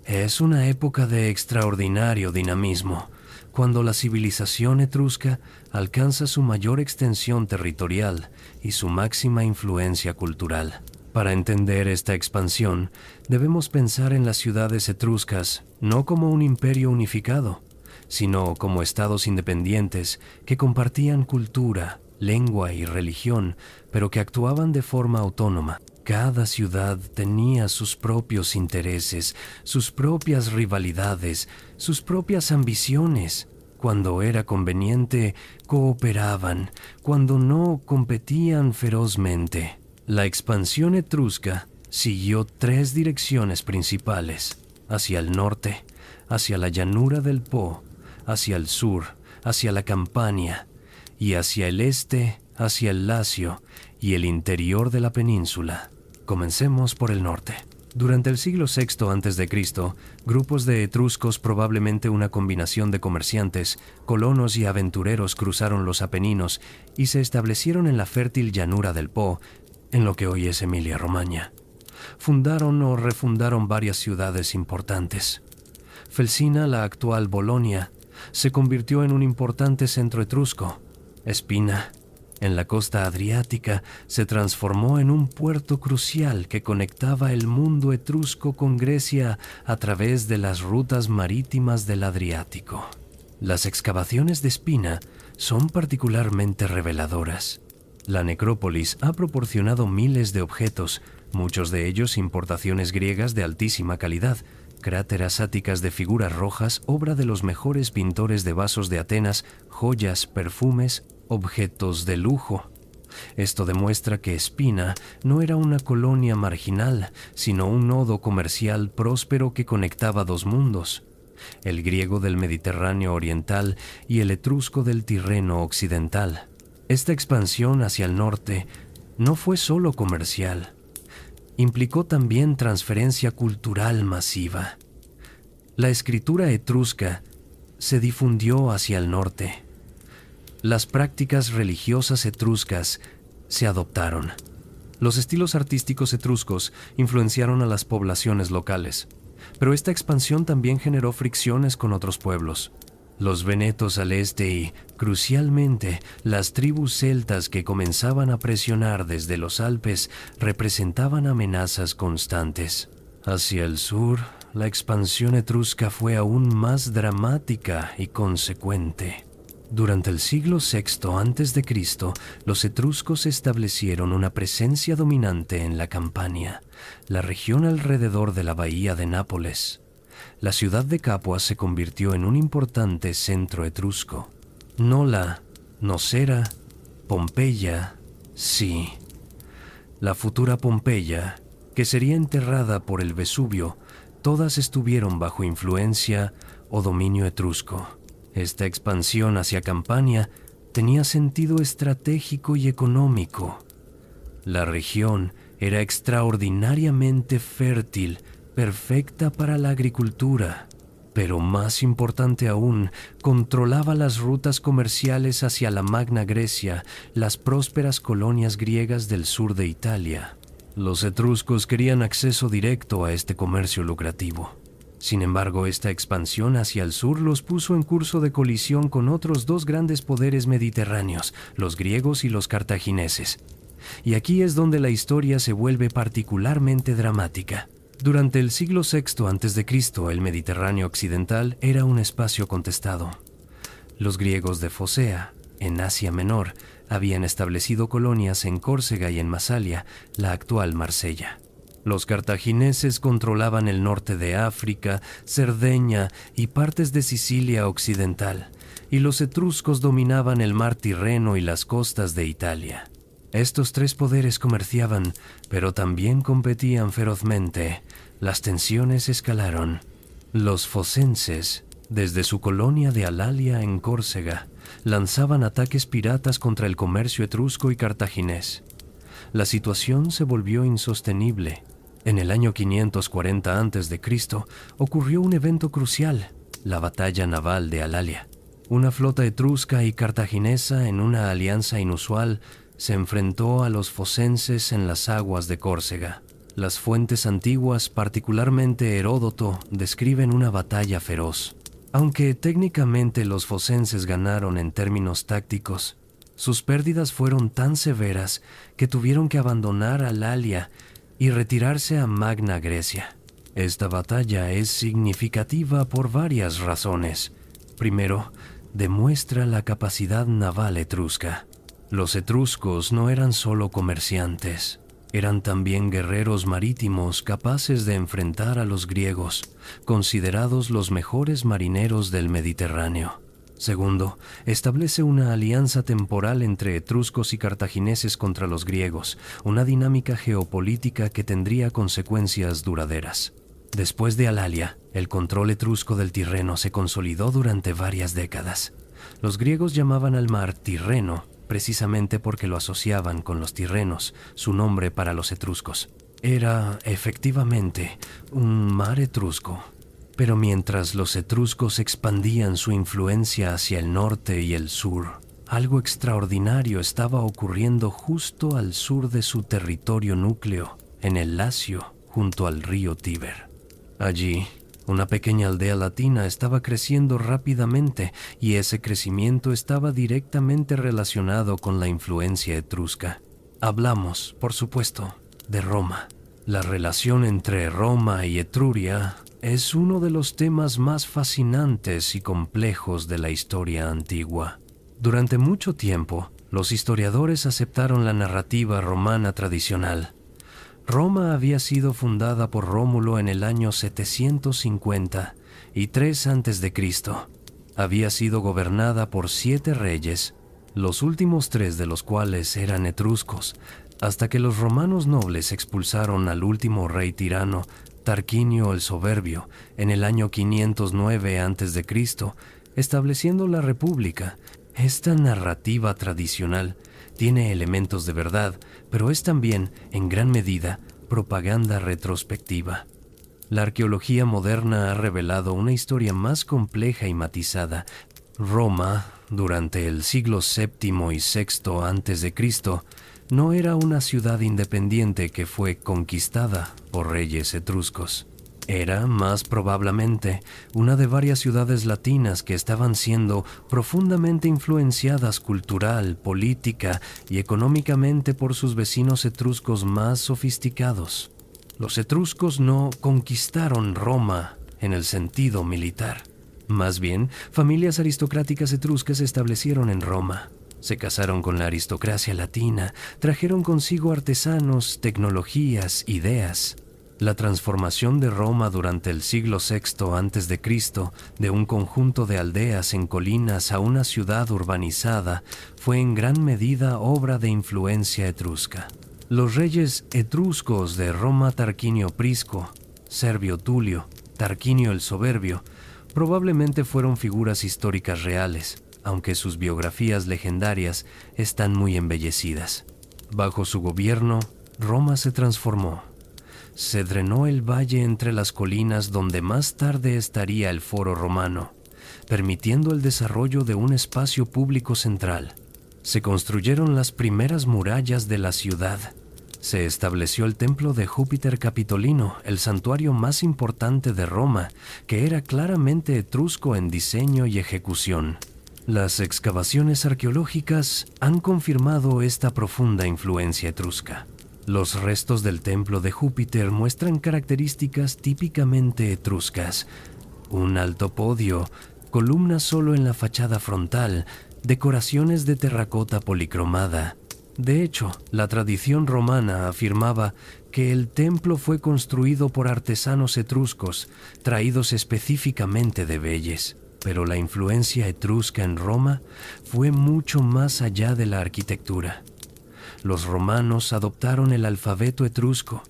Es una época de extraordinario dinamismo, cuando la civilización etrusca alcanza su mayor extensión territorial y su máxima influencia cultural. Para entender esta expansión, debemos pensar en las ciudades etruscas no como un imperio unificado, sino como estados independientes que compartían cultura, lengua y religión, pero que actuaban de forma autónoma. Cada ciudad tenía sus propios intereses, sus propias rivalidades, sus propias ambiciones. Cuando era conveniente, cooperaban; cuando no, competían ferozmente. La expansión etrusca siguió 3 direcciones principales: hacia el norte, hacia la llanura del Po, hacia el sur, hacia la Campania, y hacia el este, hacia el Lacio y el interior de la península. Comencemos por el norte. Durante el siglo VI a.C., grupos de etruscos, probablemente una combinación de comerciantes, colonos y aventureros, cruzaron los Apeninos y se establecieron en la fértil llanura del Po, en lo que hoy es Emilia-Romagna. Fundaron o refundaron varias ciudades importantes. Felsina, la actual Bolonia, se convirtió en un importante centro etrusco. Espina, en la costa adriática, se transformó en un puerto crucial que conectaba el mundo etrusco con Grecia a través de las rutas marítimas del Adriático. Las excavaciones de Espina son particularmente reveladoras. La necrópolis ha proporcionado miles de objetos, muchos de ellos importaciones griegas de altísima calidad, cráteras áticas de figuras rojas, obra de los mejores pintores de vasos de Atenas, joyas, perfumes, objetos de lujo. Esto demuestra que Espina no era una colonia marginal, sino un nodo comercial próspero que conectaba 2 mundos: el griego del Mediterráneo oriental y el etrusco del Tirreno occidental. Esta expansión hacia el norte no fue solo comercial, implicó también transferencia cultural masiva. La escritura etrusca se difundió hacia el norte. Las prácticas religiosas etruscas se adoptaron. Los estilos artísticos etruscos influenciaron a las poblaciones locales, pero esta expansión también generó fricciones con otros pueblos. Los venetos al este y, crucialmente, las tribus celtas que comenzaban a presionar desde los Alpes representaban amenazas constantes. Hacia el sur, la expansión etrusca fue aún más dramática y consecuente. Durante el siglo VI a.C., los etruscos establecieron una presencia dominante en la Campania, la región alrededor de la bahía de Nápoles. La ciudad de Capua se convirtió en un importante centro etrusco. Nola, Nocera, Pompeya, sí. La futura Pompeya, que sería enterrada por el Vesubio, todas estuvieron bajo influencia o dominio etrusco. Esta expansión hacia Campania tenía sentido estratégico y económico. La región era extraordinariamente fértil, perfecta para la agricultura, pero más importante aún, controlaba las rutas comerciales hacia la Magna Grecia, las prósperas colonias griegas del sur de Italia. Los etruscos querían acceso directo a este comercio lucrativo. Sin embargo, esta expansión hacia el sur los puso en curso de colisión con otros 2 grandes poderes mediterráneos, los griegos y los cartagineses. Y aquí es donde la historia se vuelve particularmente dramática. Durante el siglo VI a.C., el Mediterráneo occidental era un espacio contestado. Los griegos de Focea, en Asia Menor, habían establecido colonias en Córcega y en Masalia, la actual Marsella. Los cartagineses controlaban el norte de África, Cerdeña y partes de Sicilia occidental, y los etruscos dominaban el mar Tirreno y las costas de Italia. Estos 3 poderes comerciaban, pero también competían ferozmente. Las tensiones escalaron. Los focenses, desde su colonia de Alalia en Córcega, lanzaban ataques piratas contra el comercio etrusco y cartaginés. La situación se volvió insostenible. En el año 540 a.C. ocurrió un evento crucial, la batalla naval de Alalia. Una flota etrusca y cartaginesa, en una alianza inusual, se enfrentó a los focenses en las aguas de Córcega. Las fuentes antiguas, particularmente Heródoto, describen una batalla feroz. Aunque técnicamente los focenses ganaron en términos tácticos, sus pérdidas fueron tan severas que tuvieron que abandonar Alalia y retirarse a Magna Grecia. Esta batalla es significativa por varias razones. Primero, demuestra la capacidad naval etrusca. Los etruscos no eran solo comerciantes, eran también guerreros marítimos capaces de enfrentar a los griegos, considerados los mejores marineros del Mediterráneo. Segundo, establece una alianza temporal entre etruscos y cartagineses contra los griegos, una dinámica geopolítica que tendría consecuencias duraderas. Después de Alalia, el control etrusco del Tirreno se consolidó durante varias décadas. Los griegos llamaban al mar Tirreno, precisamente porque lo asociaban con los tirrenos, su nombre para los etruscos. Era, efectivamente, un mar etrusco. Pero mientras los etruscos expandían su influencia hacia el norte y el sur, algo extraordinario estaba ocurriendo justo al sur de su territorio núcleo, en el Lacio, junto al río Tíber. Allí, una pequeña aldea latina estaba creciendo rápidamente y ese crecimiento estaba directamente relacionado con la influencia etrusca. Hablamos, por supuesto, de Roma. La relación entre Roma y Etruria es uno de los temas más fascinantes y complejos de la historia antigua. Durante mucho tiempo, los historiadores aceptaron la narrativa romana tradicional. Roma había sido fundada por Rómulo en el año 753 a.C. Había sido gobernada por 7 reyes, los últimos 3 de los cuales eran etruscos, hasta que los romanos nobles expulsaron al último rey tirano, Tarquinio el Soberbio, en el año 509 a.C., estableciendo la República. Esta narrativa tradicional tiene elementos de verdad, pero es también, en gran medida, propaganda retrospectiva. La arqueología moderna ha revelado una historia más compleja y matizada. Roma, durante el siglo VII y VI a.C., no era una ciudad independiente que fue conquistada por reyes etruscos. Era, más probablemente, una de varias ciudades latinas que estaban siendo profundamente influenciadas cultural, política y económicamente por sus vecinos etruscos más sofisticados. Los etruscos no conquistaron Roma en el sentido militar. Más bien, familias aristocráticas etruscas se establecieron en Roma. Se casaron con la aristocracia latina, trajeron consigo artesanos, tecnologías, ideas. La transformación de Roma durante el siglo VI a.C., de un conjunto de aldeas en colinas a una ciudad urbanizada, fue en gran medida obra de influencia etrusca. Los reyes etruscos de Roma, Tarquinio Prisco, Servio Tulio, Tarquinio el Soberbio, probablemente fueron figuras históricas reales, aunque sus biografías legendarias están muy embellecidas. Bajo su gobierno, Roma se transformó. Se drenó el valle entre las colinas donde más tarde estaría el Foro Romano, permitiendo el desarrollo de un espacio público central. Se construyeron las primeras murallas de la ciudad. Se estableció el templo de Júpiter Capitolino, el santuario más importante de Roma, que era claramente etrusco en diseño y ejecución. Las excavaciones arqueológicas han confirmado esta profunda influencia etrusca. Los restos del templo de Júpiter muestran características típicamente etruscas. Un alto podio, columnas solo en la fachada frontal, decoraciones de terracota policromada. De hecho, la tradición romana afirmaba que el templo fue construido por artesanos etruscos, traídos específicamente de Velles. Pero la influencia etrusca en Roma fue mucho más allá de la arquitectura. Los romanos adoptaron el alfabeto etrusco,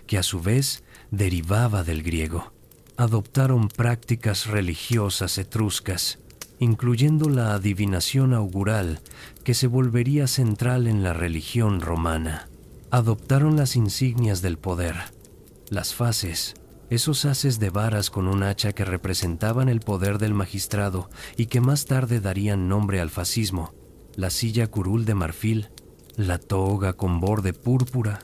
que a su vez derivaba del griego. Adoptaron prácticas religiosas etruscas, incluyendo la adivinación augural, que se volvería central en la religión romana. Adoptaron las insignias del poder, las fases, esos haces de varas con un hacha que representaban el poder del magistrado y que más tarde darían nombre al fascismo, la silla curul de marfil, la toga con borde púrpura,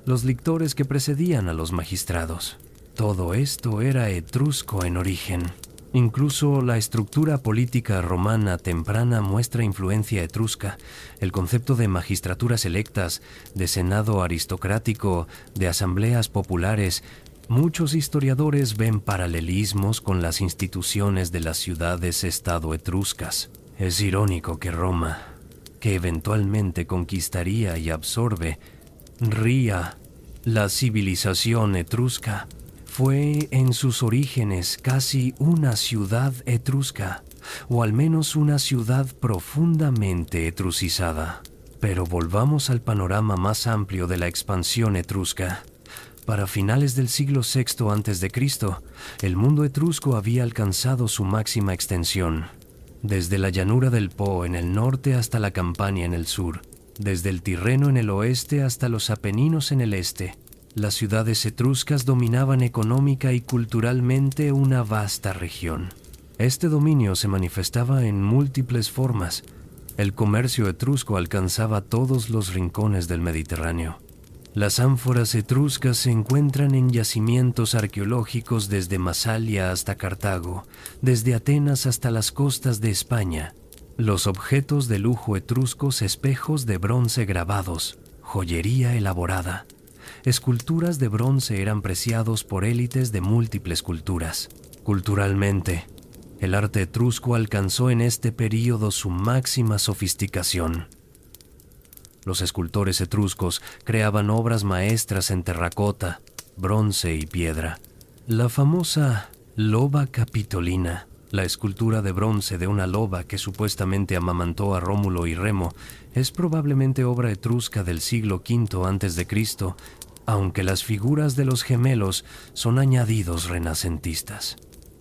los lictores que precedían a los magistrados. Todo esto era etrusco en origen. Incluso la estructura política romana temprana muestra influencia etrusca. El concepto de magistraturas electas, de senado aristocrático, de asambleas populares. Muchos historiadores ven paralelismos con las instituciones de las ciudades-estado etruscas. Es irónico que Roma, que eventualmente conquistaría y absorbe, ría la civilización etrusca, fue en sus orígenes casi una ciudad etrusca. o al menos una ciudad profundamente etruscizada. Pero volvamos al panorama más amplio de la expansión etrusca. Para finales del siglo VI a.C., el mundo etrusco había alcanzado su máxima extensión. Desde la llanura del Po en el norte hasta la Campania en el sur, desde el Tirreno en el oeste hasta los Apeninos en el este, las ciudades etruscas dominaban económica y culturalmente una vasta región. Este dominio se manifestaba en múltiples formas. El comercio etrusco alcanzaba todos los rincones del Mediterráneo. Las ánforas etruscas se encuentran en yacimientos arqueológicos desde Masalia hasta Cartago, desde Atenas hasta las costas de España. Los objetos de lujo etruscos, espejos de bronce grabados, joyería elaborada. Esculturas de bronce eran preciados por élites de múltiples culturas. Culturalmente, el arte etrusco alcanzó en este período su máxima sofisticación. Los escultores etruscos creaban obras maestras en terracota, bronce y piedra. La famosa loba capitolina, la escultura de bronce de una loba que supuestamente amamantó a Rómulo y Remo, es probablemente obra etrusca del siglo V a.C., aunque las figuras de los gemelos son añadidos renacentistas.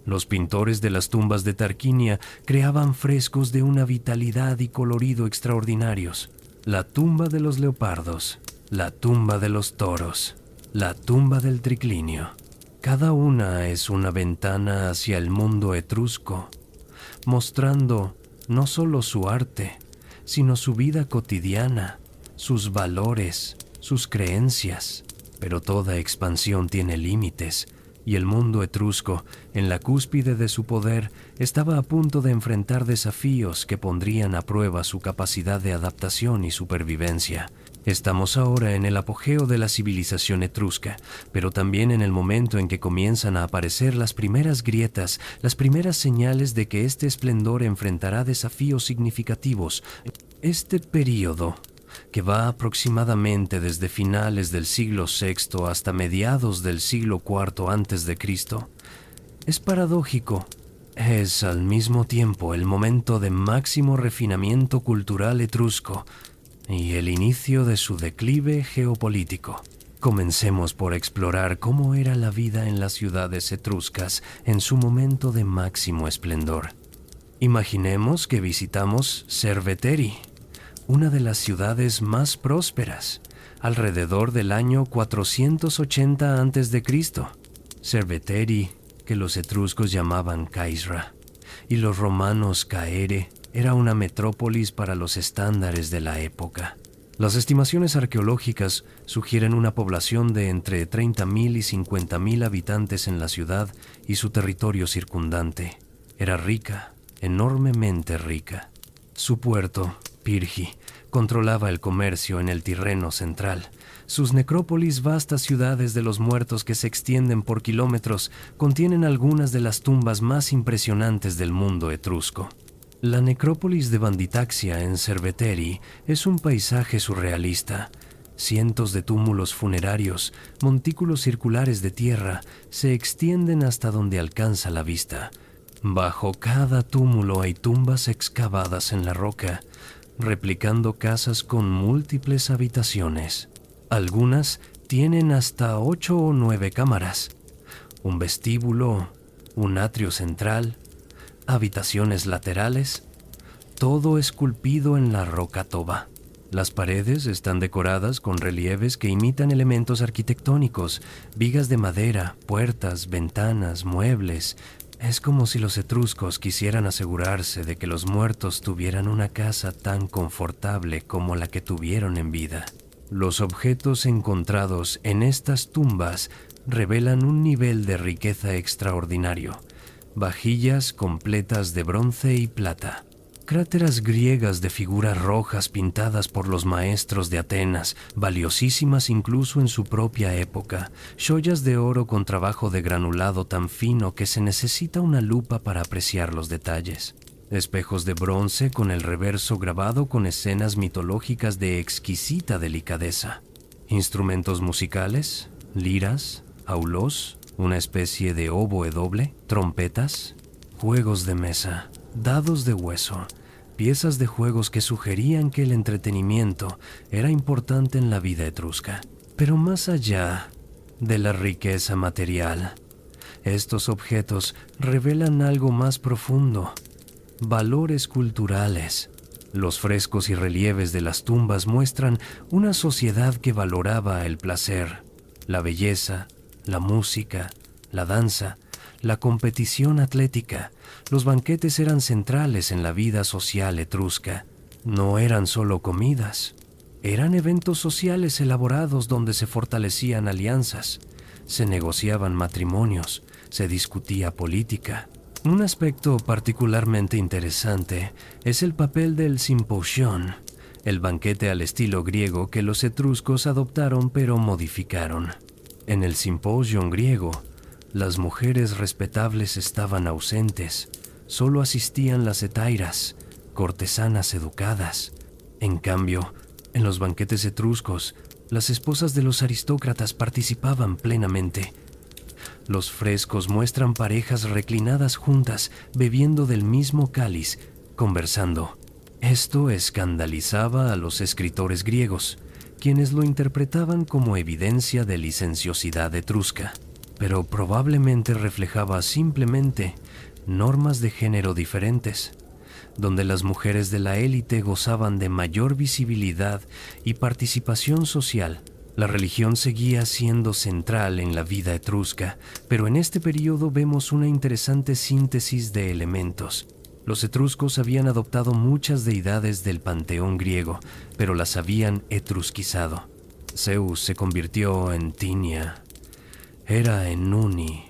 Los pintores de las tumbas de Tarquinia creaban frescos de una vitalidad y colorido extraordinarios. La tumba de los leopardos, la tumba de los toros, la tumba del triclinio. Cada una es una ventana hacia el mundo etrusco, mostrando no solo su arte, sino su vida cotidiana, sus valores, sus creencias. Pero toda expansión tiene límites, y el mundo etrusco, en la cúspide de su poder, estaba a punto de enfrentar desafíos que pondrían a prueba su capacidad de adaptación y supervivencia. Estamos ahora en el apogeo de la civilización etrusca, pero también en el momento en que comienzan a aparecer las primeras grietas, las primeras señales de que este esplendor enfrentará desafíos significativos. Este período, que va aproximadamente desde finales del siglo VI hasta mediados del siglo IV a.C., es paradójico. Es al mismo tiempo el momento de máximo refinamiento cultural etrusco y el inicio de su declive geopolítico. Comencemos por explorar cómo era la vida en las ciudades etruscas en su momento de máximo esplendor. Imaginemos que visitamos Cerveteri, una de las ciudades más prósperas, alrededor del año 480 a.C. Cerveteri, que los etruscos llamaban Caisra, y los romanos Caere, era una metrópolis para los estándares de la época. Las estimaciones arqueológicas sugieren una población de entre 30.000 y 50.000 habitantes en la ciudad y su territorio circundante. Era rica, enormemente rica. Su puerto, Pirgi, controlaba el comercio en el Tirreno central. Sus necrópolis, vastas ciudades de los muertos que se extienden por kilómetros, contienen algunas de las tumbas más impresionantes del mundo etrusco. La necrópolis de Banditaxia en Cerveteri es un paisaje surrealista. Cientos de túmulos funerarios, montículos circulares de tierra, se extienden hasta donde alcanza la vista. Bajo cada túmulo hay tumbas excavadas en la roca, replicando casas con múltiples habitaciones. Algunas tienen hasta 8 o 9 cámaras, un vestíbulo, un atrio central, habitaciones laterales, todo esculpido en la roca toba. Las paredes están decoradas con relieves que imitan elementos arquitectónicos, vigas de madera, puertas, ventanas, muebles. Es como si los etruscos quisieran asegurarse de que los muertos tuvieran una casa tan confortable como la que tuvieron en vida. Los objetos encontrados en estas tumbas revelan un nivel de riqueza extraordinario. Vajillas completas de bronce y plata. Cráteras griegas de figuras rojas pintadas por los maestros de Atenas, valiosísimas incluso en su propia época. Joyas de oro con trabajo de granulado tan fino que se necesita una lupa para apreciar los detalles. Espejos de bronce con el reverso grabado con escenas mitológicas de exquisita delicadeza. Instrumentos musicales, liras, aulos, una especie de oboe doble, trompetas, juegos de mesa, dados de hueso, piezas de juegos que sugerían que el entretenimiento era importante en la vida etrusca. Pero más allá de la riqueza material, estos objetos revelan algo más profundo: valores culturales. Los frescos y relieves de las tumbas muestran una sociedad que valoraba el placer, la belleza, la música, la danza, la competición atlética. Los banquetes eran centrales en la vida social etrusca. No eran solo comidas, eran eventos sociales elaborados donde se fortalecían alianzas, se negociaban matrimonios, se discutía política. Un aspecto particularmente interesante es el papel del simposion, el banquete al estilo griego que los etruscos adoptaron pero modificaron. En el simposion griego, las mujeres respetables estaban ausentes, solo asistían las hetairas, cortesanas educadas. En cambio, en los banquetes etruscos, las esposas de los aristócratas participaban plenamente. Los frescos muestran parejas reclinadas juntas, bebiendo del mismo cáliz, conversando. Esto escandalizaba a los escritores griegos, quienes lo interpretaban como evidencia de licenciosidad etrusca, pero probablemente reflejaba simplemente normas de género diferentes, donde las mujeres de la élite gozaban de mayor visibilidad y participación social. La religión seguía siendo central en la vida etrusca, pero en este periodo vemos una interesante síntesis de elementos. Los etruscos habían adoptado muchas deidades del panteón griego, pero las habían etrusquizado. Zeus se convirtió en Tinia, Hera en Nuni,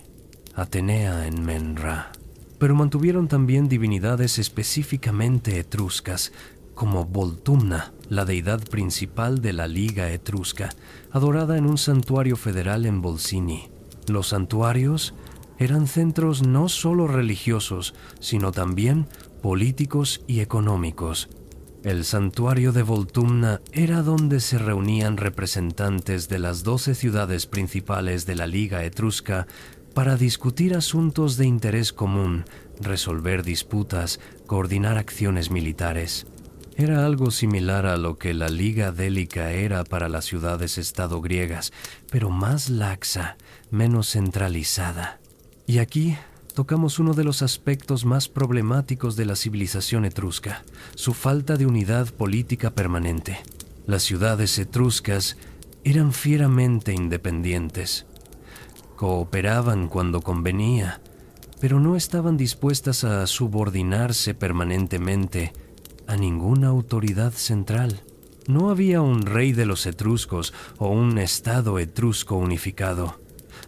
Atenea en Menra. Pero mantuvieron también divinidades específicamente etruscas, como Voltumna, la deidad principal de la Liga Etrusca, adorada en un santuario federal en Volsini. Los santuarios eran centros no solo religiosos, sino también políticos y económicos. El santuario de Voltumna era donde se reunían representantes de las 12 ciudades principales de la Liga Etrusca para discutir asuntos de interés común, resolver disputas, coordinar acciones militares. Era algo similar a lo que la Liga Délica era para las ciudades-estado griegas, pero más laxa, menos centralizada. Y aquí tocamos uno de los aspectos más problemáticos de la civilización etrusca: su falta de unidad política permanente. Las ciudades etruscas eran fieramente independientes. Cooperaban cuando convenía, pero no estaban dispuestas a subordinarse permanentemente a ninguna autoridad central. No había un rey de los etruscos o un estado etrusco unificado.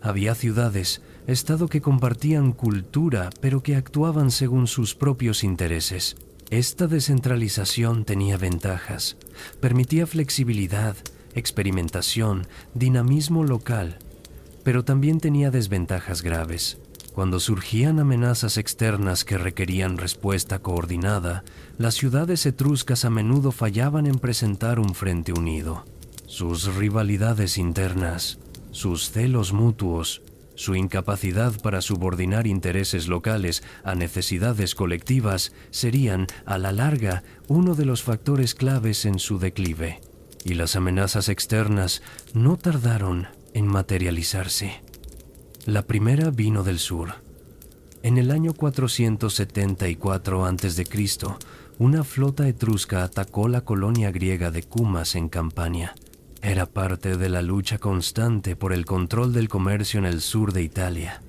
Había ciudades, estado que compartían cultura, pero que actuaban según sus propios intereses. Esta descentralización tenía ventajas. Permitía flexibilidad, experimentación, dinamismo local, pero también tenía desventajas graves. Cuando surgían amenazas externas que requerían respuesta coordinada, las ciudades etruscas a menudo fallaban en presentar un frente unido. Sus rivalidades internas, sus celos mutuos, su incapacidad para subordinar intereses locales a necesidades colectivas serían, a la larga, uno de los factores claves en su declive. Y las amenazas externas no tardaron en materializarse. La primera vino del sur. En el año 474 a.C., una flota etrusca atacó la colonia griega de Cumas en Campania. Era parte de la lucha constante por el control del comercio en el sur de Italia.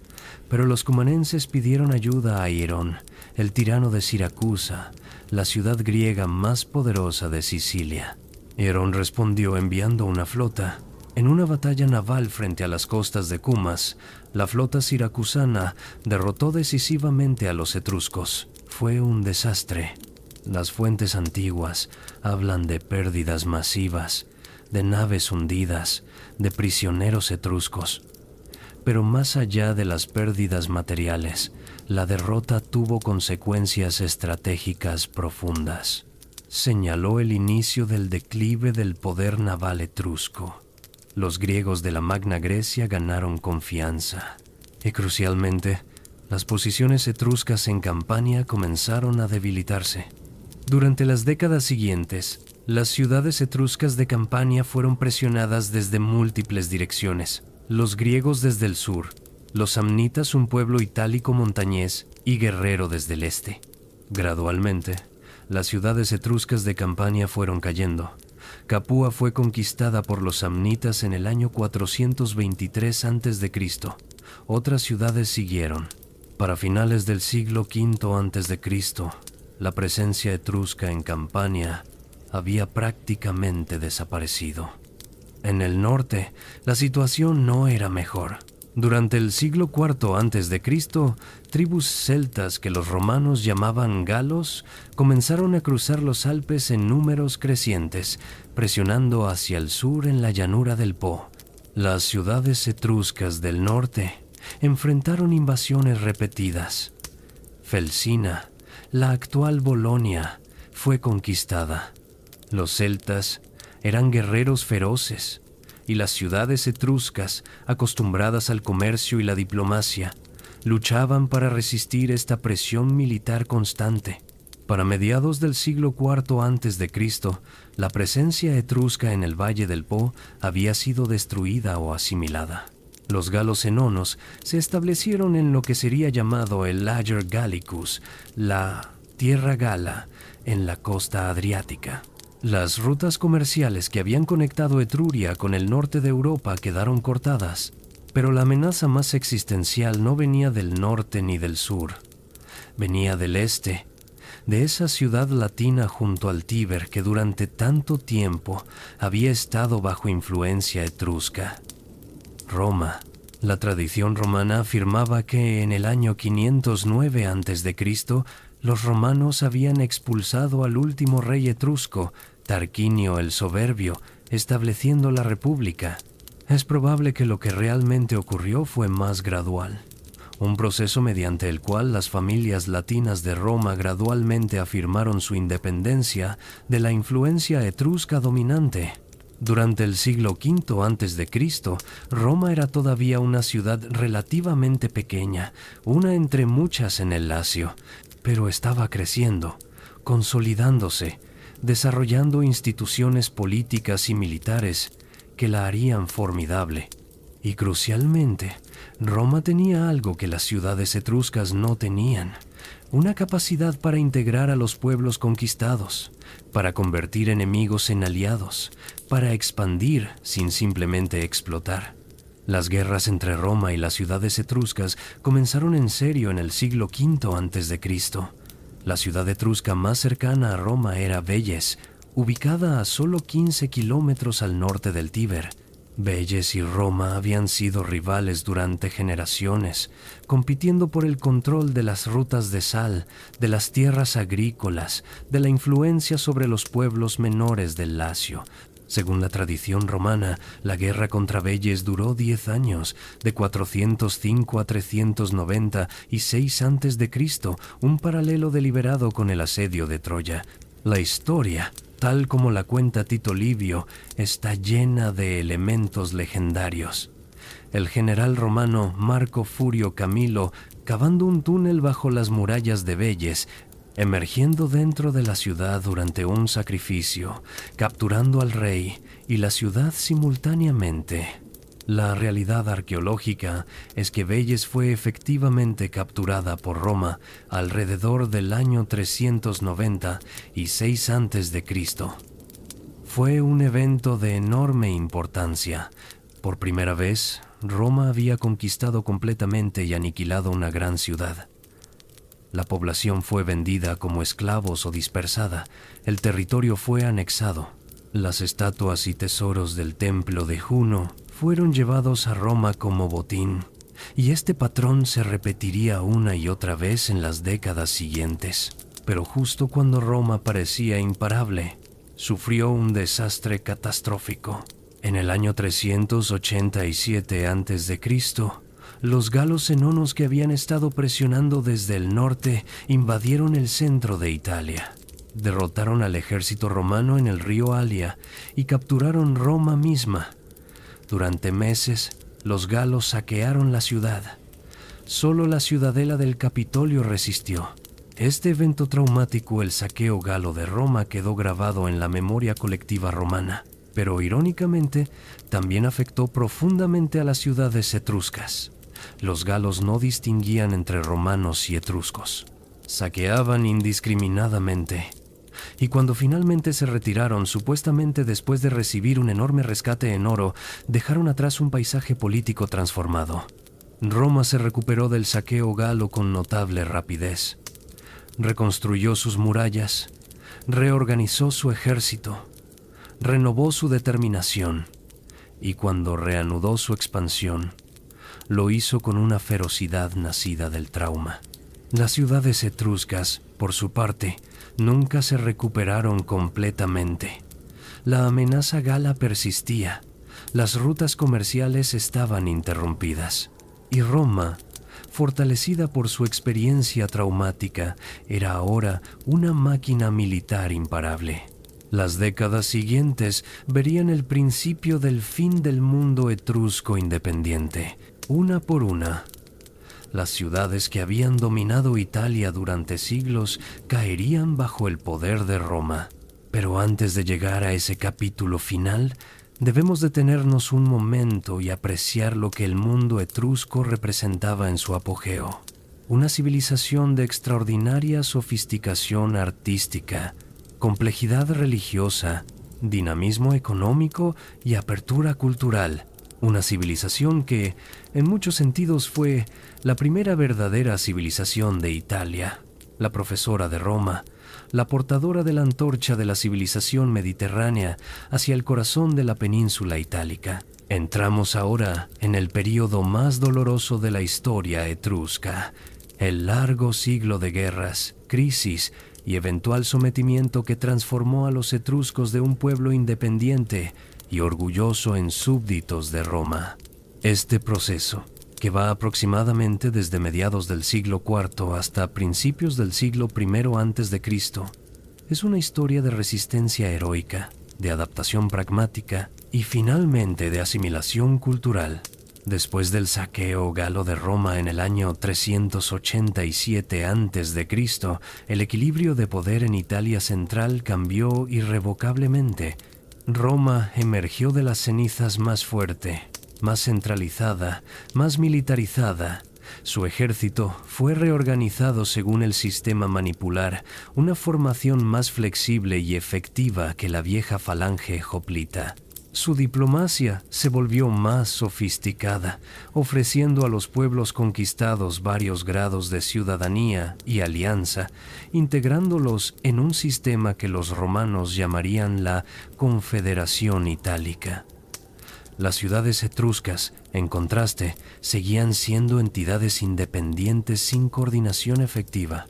Pero los cumanenses pidieron ayuda a Hierón, el tirano de Siracusa, la ciudad griega más poderosa de Sicilia. Hierón respondió enviando una flota. En una batalla naval frente a las costas de Cumas, la flota siracusana derrotó decisivamente a los etruscos. Fue un desastre. Las fuentes antiguas hablan de pérdidas masivas, de naves hundidas, de prisioneros etruscos. Pero más allá de las pérdidas materiales, la derrota tuvo consecuencias estratégicas profundas. Señaló el inicio del declive del poder naval etrusco. Los griegos de la Magna Grecia ganaron confianza y, crucialmente, Las posiciones etruscas en Campania comenzaron a debilitarse. Durante las décadas siguientes, las ciudades etruscas de Campania fueron presionadas desde múltiples direcciones. Los griegos desde el sur, los samnitas, un pueblo itálico montañés, y guerrero desde el este. Gradualmente, las ciudades etruscas de Campania fueron cayendo. Capua fue conquistada por los samnitas en el año 423 a.C. Otras ciudades siguieron. Para finales del siglo V a.C., la presencia etrusca en Campania había prácticamente desaparecido. En el norte, la situación no era mejor. Durante el siglo IV a.C., tribus celtas que los romanos llamaban galos comenzaron a cruzar los Alpes en números crecientes, presionando hacia el sur en la llanura del Po. Las ciudades etruscas del norte enfrentaron invasiones repetidas. Felsina, la actual Bolonia, fue conquistada. Los celtas eran guerreros feroces, y las ciudades etruscas, acostumbradas al comercio y la diplomacia, luchaban para resistir esta presión militar constante. Para mediados del siglo IV a.C., la presencia etrusca en el Valle del Po había sido destruida o asimilada. Los galos enonos se establecieron en lo que sería llamado el Lager Gallicus, la Tierra Gala, en la costa adriática. Las rutas comerciales que habían conectado Etruria con el norte de Europa quedaron cortadas, pero la amenaza más existencial no venía del norte ni del sur. Venía del este, de esa ciudad latina junto al Tíber que durante tanto tiempo había estado bajo influencia etrusca. Roma. La tradición romana afirmaba que en el año 509 a.C., los romanos habían expulsado al último rey etrusco, Tarquinio el Soberbio, estableciendo la república. Es probable que lo que realmente ocurrió fue más gradual. Un proceso mediante el cual las familias latinas de Roma gradualmente afirmaron su independencia de la influencia etrusca dominante. Durante el siglo V a.C., Roma era todavía una ciudad relativamente pequeña, una entre muchas en el Lacio, pero estaba creciendo, consolidándose, desarrollando instituciones políticas y militares que la harían formidable. Y crucialmente, Roma tenía algo que las ciudades etruscas no tenían: una capacidad para integrar a los pueblos conquistados, para convertir enemigos en aliados, para expandir sin simplemente explotar. Las guerras entre Roma y las ciudades etruscas comenzaron en serio en el siglo V a.C. La ciudad etrusca más cercana a Roma era Velles, ubicada a solo 15 kilómetros al norte del Tíber. Velles y Roma habían sido rivales durante generaciones, compitiendo por el control de las rutas de sal, de las tierras agrícolas, de la influencia sobre los pueblos menores del Lacio. Según la tradición romana, la guerra contra Velles duró 10 años, de 405 a 396 a.C., un paralelo deliberado con el asedio de Troya. La historia, tal como la cuenta Tito Livio, está llena de elementos legendarios. El general romano Marco Furio Camilo, cavando un túnel bajo las murallas de Velles, emergiendo dentro de la ciudad durante un sacrificio, capturando al rey y la ciudad simultáneamente. La realidad arqueológica es que Velles fue efectivamente capturada por Roma alrededor del año 396 a.C. Fue un evento de enorme importancia. Por primera vez, Roma había conquistado completamente y aniquilado una gran ciudad. La población fue vendida como esclavos o dispersada. El territorio fue anexado. Las estatuas y tesoros del templo de Juno fueron llevados a Roma como botín, y este patrón se repetiría una y otra vez en las décadas siguientes. Pero justo cuando Roma parecía imparable, sufrió un desastre catastrófico. En el año 387 a.C., los galos enonos que habían estado presionando desde el norte invadieron el centro de Italia. Derrotaron al ejército romano en el río Alia y capturaron Roma misma. Durante meses, los galos saquearon la ciudad. Solo la ciudadela del Capitolio resistió. Este evento traumático, el saqueo galo de Roma, quedó grabado en la memoria colectiva romana, pero irónicamente también afectó profundamente a las ciudades etruscas. Los galos no distinguían entre romanos y etruscos. Saqueaban indiscriminadamente. Y cuando finalmente se retiraron, supuestamente después de recibir un enorme rescate en oro, dejaron atrás un paisaje político transformado. Roma se recuperó del saqueo galo con notable rapidez. Reconstruyó sus murallas, reorganizó su ejército, renovó su determinación, y cuando reanudó su expansión, lo hizo con una ferocidad nacida del trauma. Las ciudades etruscas, por su parte, nunca se recuperaron completamente. La amenaza gala persistía, las rutas comerciales estaban interrumpidas, y Roma, fortalecida por su experiencia traumática, era ahora una máquina militar imparable. Las décadas siguientes verían el principio del fin del mundo etrusco independiente. Una por una, las ciudades que habían dominado Italia durante siglos caerían bajo el poder de Roma. Pero antes de llegar a ese capítulo final, debemos detenernos un momento y apreciar lo que el mundo etrusco representaba en su apogeo. Una civilización de extraordinaria sofisticación artística, complejidad religiosa, dinamismo económico y apertura cultural. Una civilización que, en muchos sentidos, fue la primera verdadera civilización de Italia, la profesora de Roma, la portadora de la antorcha de la civilización mediterránea hacia el corazón de la península itálica. Entramos ahora en el período más doloroso de la historia etrusca, el largo siglo de guerras, crisis y eventual sometimiento que transformó a los etruscos de un pueblo independiente y orgulloso en súbditos de Roma. Este proceso, que va aproximadamente desde mediados del siglo IV hasta principios del siglo I a.C., es una historia de resistencia heroica, de adaptación pragmática y finalmente de asimilación cultural. Después del saqueo galo de Roma en el año 387 a.C., el equilibrio de poder en Italia central cambió irrevocablemente. Roma emergió de las cenizas más fuerte, más centralizada, más militarizada. Su ejército fue reorganizado según el sistema manipular, una formación más flexible y efectiva que la vieja falange hoplita. Su diplomacia se volvió más sofisticada, ofreciendo a los pueblos conquistados varios grados de ciudadanía y alianza, integrándolos en un sistema que los romanos llamarían la Confederación Itálica. Las ciudades etruscas, en contraste, seguían siendo entidades independientes sin coordinación efectiva.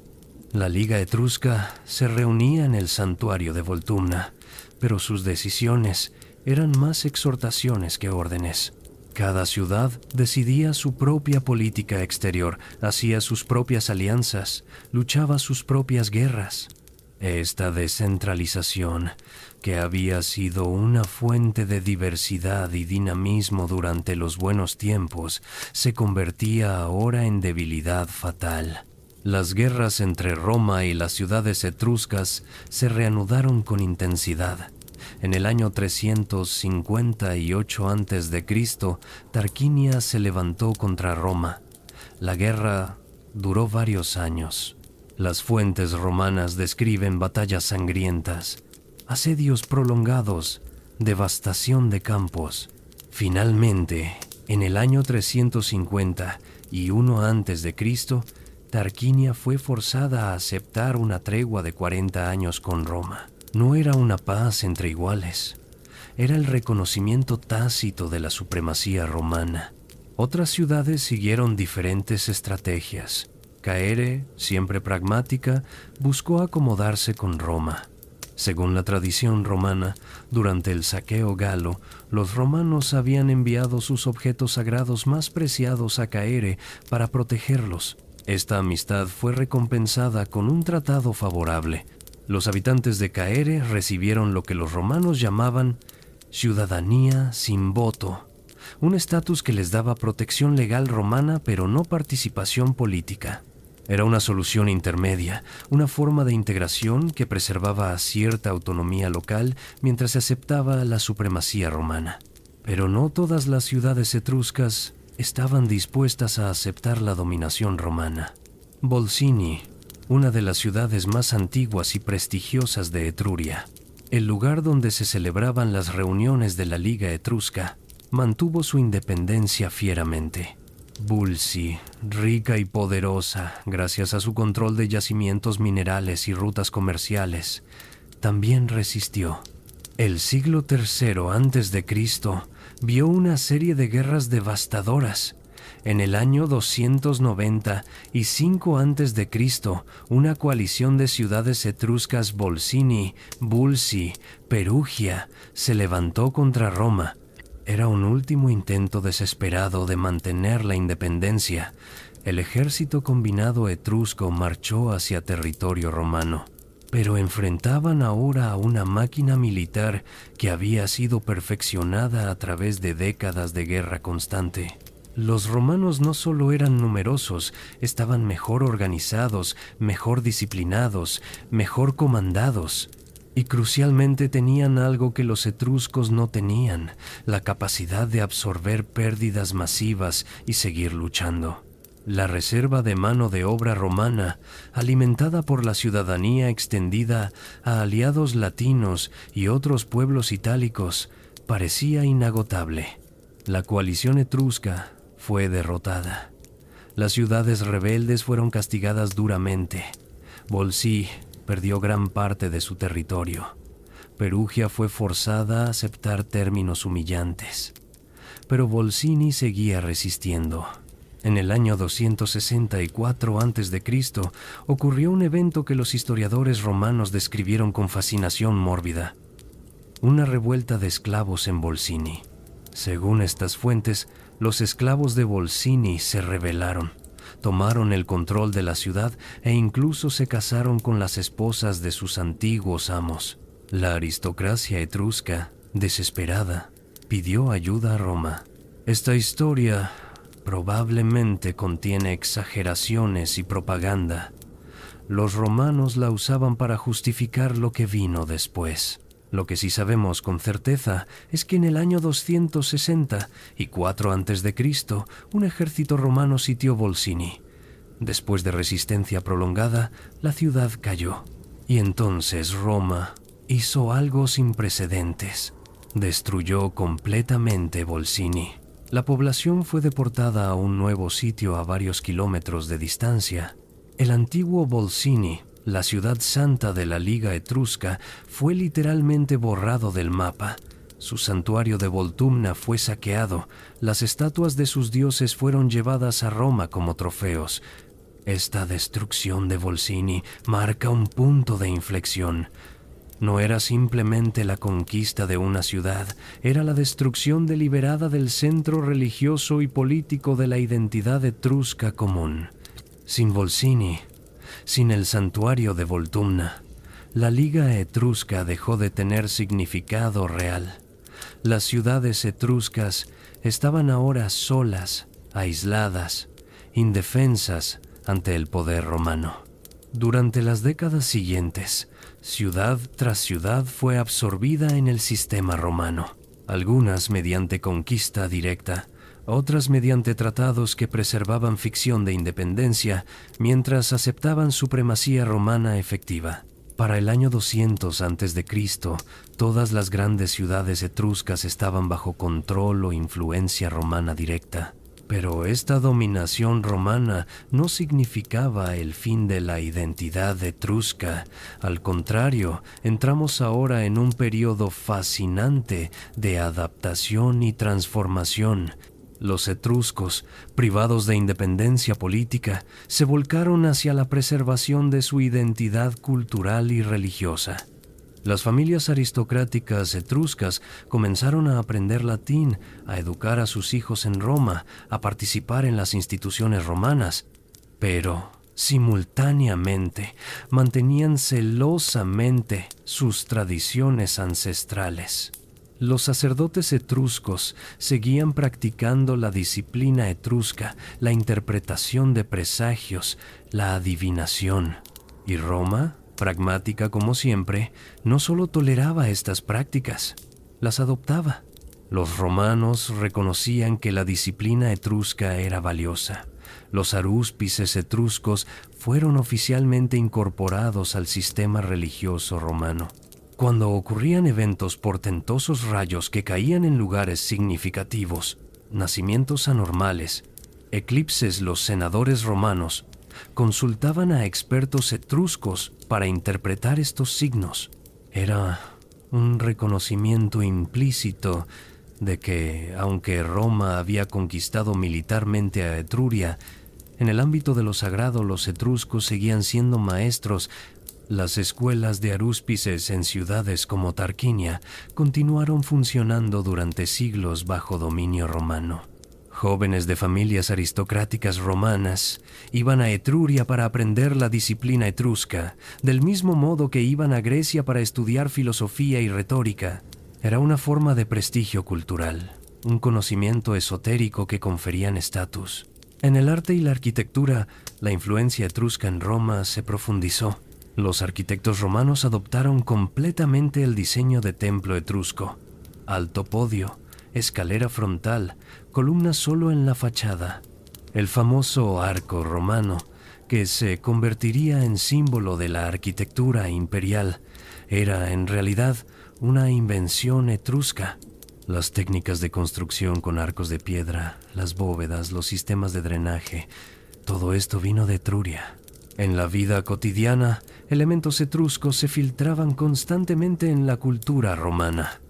La Liga Etrusca se reunía en el santuario de Voltumna, pero sus decisiones eran más exhortaciones que órdenes. Cada ciudad decidía su propia política exterior, hacía sus propias alianzas, luchaba sus propias guerras. Esta descentralización, que había sido una fuente de diversidad y dinamismo durante los buenos tiempos, se convertía ahora en debilidad fatal. Las guerras entre Roma y las ciudades etruscas se reanudaron con intensidad. En el año 358 a.C., Tarquinia se levantó contra Roma. La guerra duró varios años. Las fuentes romanas describen batallas sangrientas, asedios prolongados, devastación de campos. Finalmente, en el año 351 a.C., Tarquinia fue forzada a aceptar una tregua de 40 años con Roma. No era una paz entre iguales, era el reconocimiento tácito de la supremacía romana. Otras ciudades siguieron diferentes estrategias. Caere, siempre pragmática, buscó acomodarse con Roma. Según la tradición romana, durante el saqueo galo, los romanos habían enviado sus objetos sagrados más preciados a Caere para protegerlos. Esta amistad fue recompensada con un tratado favorable. Los habitantes de Caere recibieron lo que los romanos llamaban ciudadanía sin voto, un estatus que les daba protección legal romana pero no participación política. Era una solución intermedia, una forma de integración que preservaba cierta autonomía local mientras se aceptaba la supremacía romana. Pero no todas las ciudades etruscas estaban dispuestas a aceptar la dominación romana. Volsini, una de las ciudades más antiguas y prestigiosas de Etruria, el lugar donde se celebraban las reuniones de la Liga Etrusca, mantuvo su independencia fieramente. Bulsi, rica y poderosa gracias a su control de yacimientos minerales y rutas comerciales, también resistió. El siglo III a.C. vio una serie de guerras devastadoras. En el año 295 a.C., una coalición de ciudades etruscas Volsini, Bulsi, Perugia se levantó contra Roma. Era un último intento desesperado de mantener la independencia. El ejército combinado etrusco marchó hacia territorio romano, pero enfrentaban ahora a una máquina militar que había sido perfeccionada a través de décadas de guerra constante. Los romanos no solo eran numerosos, estaban mejor organizados, mejor disciplinados, mejor comandados. Y crucialmente tenían algo que los etruscos no tenían, la capacidad de absorber pérdidas masivas y seguir luchando. La reserva de mano de obra romana, alimentada por la ciudadanía extendida a aliados latinos y otros pueblos itálicos, parecía inagotable. La coalición etrusca fue derrotada. Las ciudades rebeldes fueron castigadas duramente. Volsí perdió gran parte de su territorio. Perugia fue forzada a aceptar términos humillantes. Pero Volsini seguía resistiendo. En el año 264 a.C. ocurrió un evento que los historiadores romanos describieron con fascinación mórbida. Una revuelta de esclavos en Volsini. Según estas fuentes, los esclavos de Volsini se rebelaron. Tomaron el control de la ciudad e incluso se casaron con las esposas de sus antiguos amos. La aristocracia etrusca, desesperada, pidió ayuda a Roma. Esta historia probablemente contiene exageraciones y propaganda. Los romanos la usaban para justificar lo que vino después. Lo que sí sabemos con certeza es que en el año 264 a.C., un ejército romano sitió Volsini. Después de resistencia prolongada, la ciudad cayó. Y entonces Roma hizo algo sin precedentes. Destruyó completamente Volsini. La población fue deportada a un nuevo sitio a varios kilómetros de distancia. El antiguo Volsini, la ciudad santa de la Liga Etrusca, fue literalmente borrado del mapa. Su santuario de Voltumna fue saqueado. Las estatuas de sus dioses fueron llevadas a Roma como trofeos. Esta destrucción de Volsini marca un punto de inflexión. No era simplemente la conquista de una ciudad, era la destrucción deliberada del centro religioso y político de la identidad etrusca común. Sin Volsini, sin el santuario de Voltumna, la Liga Etrusca dejó de tener significado real. Las ciudades etruscas estaban ahora solas, aisladas, indefensas ante el poder romano. Durante las décadas siguientes, ciudad tras ciudad fue absorbida en el sistema romano, algunas mediante conquista directa, otras mediante tratados que preservaban ficción de independencia mientras aceptaban supremacía romana efectiva. Para el año 200 a.C., todas las grandes ciudades etruscas estaban bajo control o influencia romana directa. Pero esta dominación romana no significaba el fin de la identidad etrusca. Al contrario, entramos ahora en un periodo fascinante de adaptación y transformación. Los etruscos, privados de independencia política, se volcaron hacia la preservación de su identidad cultural y religiosa. Las familias aristocráticas etruscas comenzaron a aprender latín, a educar a sus hijos en Roma, a participar en las instituciones romanas, pero simultáneamente mantenían celosamente sus tradiciones ancestrales. Los sacerdotes etruscos seguían practicando la disciplina etrusca, la interpretación de presagios, la adivinación. Y Roma, pragmática como siempre, no solo toleraba estas prácticas, las adoptaba. Los romanos reconocían que la disciplina etrusca era valiosa. Los arúspices etruscos fueron oficialmente incorporados al sistema religioso romano. Cuando ocurrían eventos portentosos, rayos que caían en lugares significativos, nacimientos anormales, eclipses, los senadores romanos consultaban a expertos etruscos para interpretar estos signos. Era un reconocimiento implícito de que, aunque Roma había conquistado militarmente a Etruria, en el ámbito de lo sagrado los etruscos seguían siendo maestros. Las escuelas de arúspices en ciudades como Tarquinia continuaron funcionando durante siglos bajo dominio romano. Jóvenes de familias aristocráticas romanas iban a Etruria para aprender la disciplina etrusca, del mismo modo que iban a Grecia para estudiar filosofía y retórica. Era una forma de prestigio cultural, un conocimiento esotérico que conferían estatus. En el arte y la arquitectura, la influencia etrusca en Roma se profundizó. Los arquitectos romanos adoptaron completamente el diseño de templo etrusco. Alto podio, escalera frontal, columnas solo en la fachada. El famoso arco romano, que se convertiría en símbolo de la arquitectura imperial, era en realidad una invención etrusca. Las técnicas de construcción con arcos de piedra, las bóvedas, los sistemas de drenaje, todo esto vino de Etruria. En la vida cotidiana, elementos etruscos se filtraban constantemente en la cultura romana.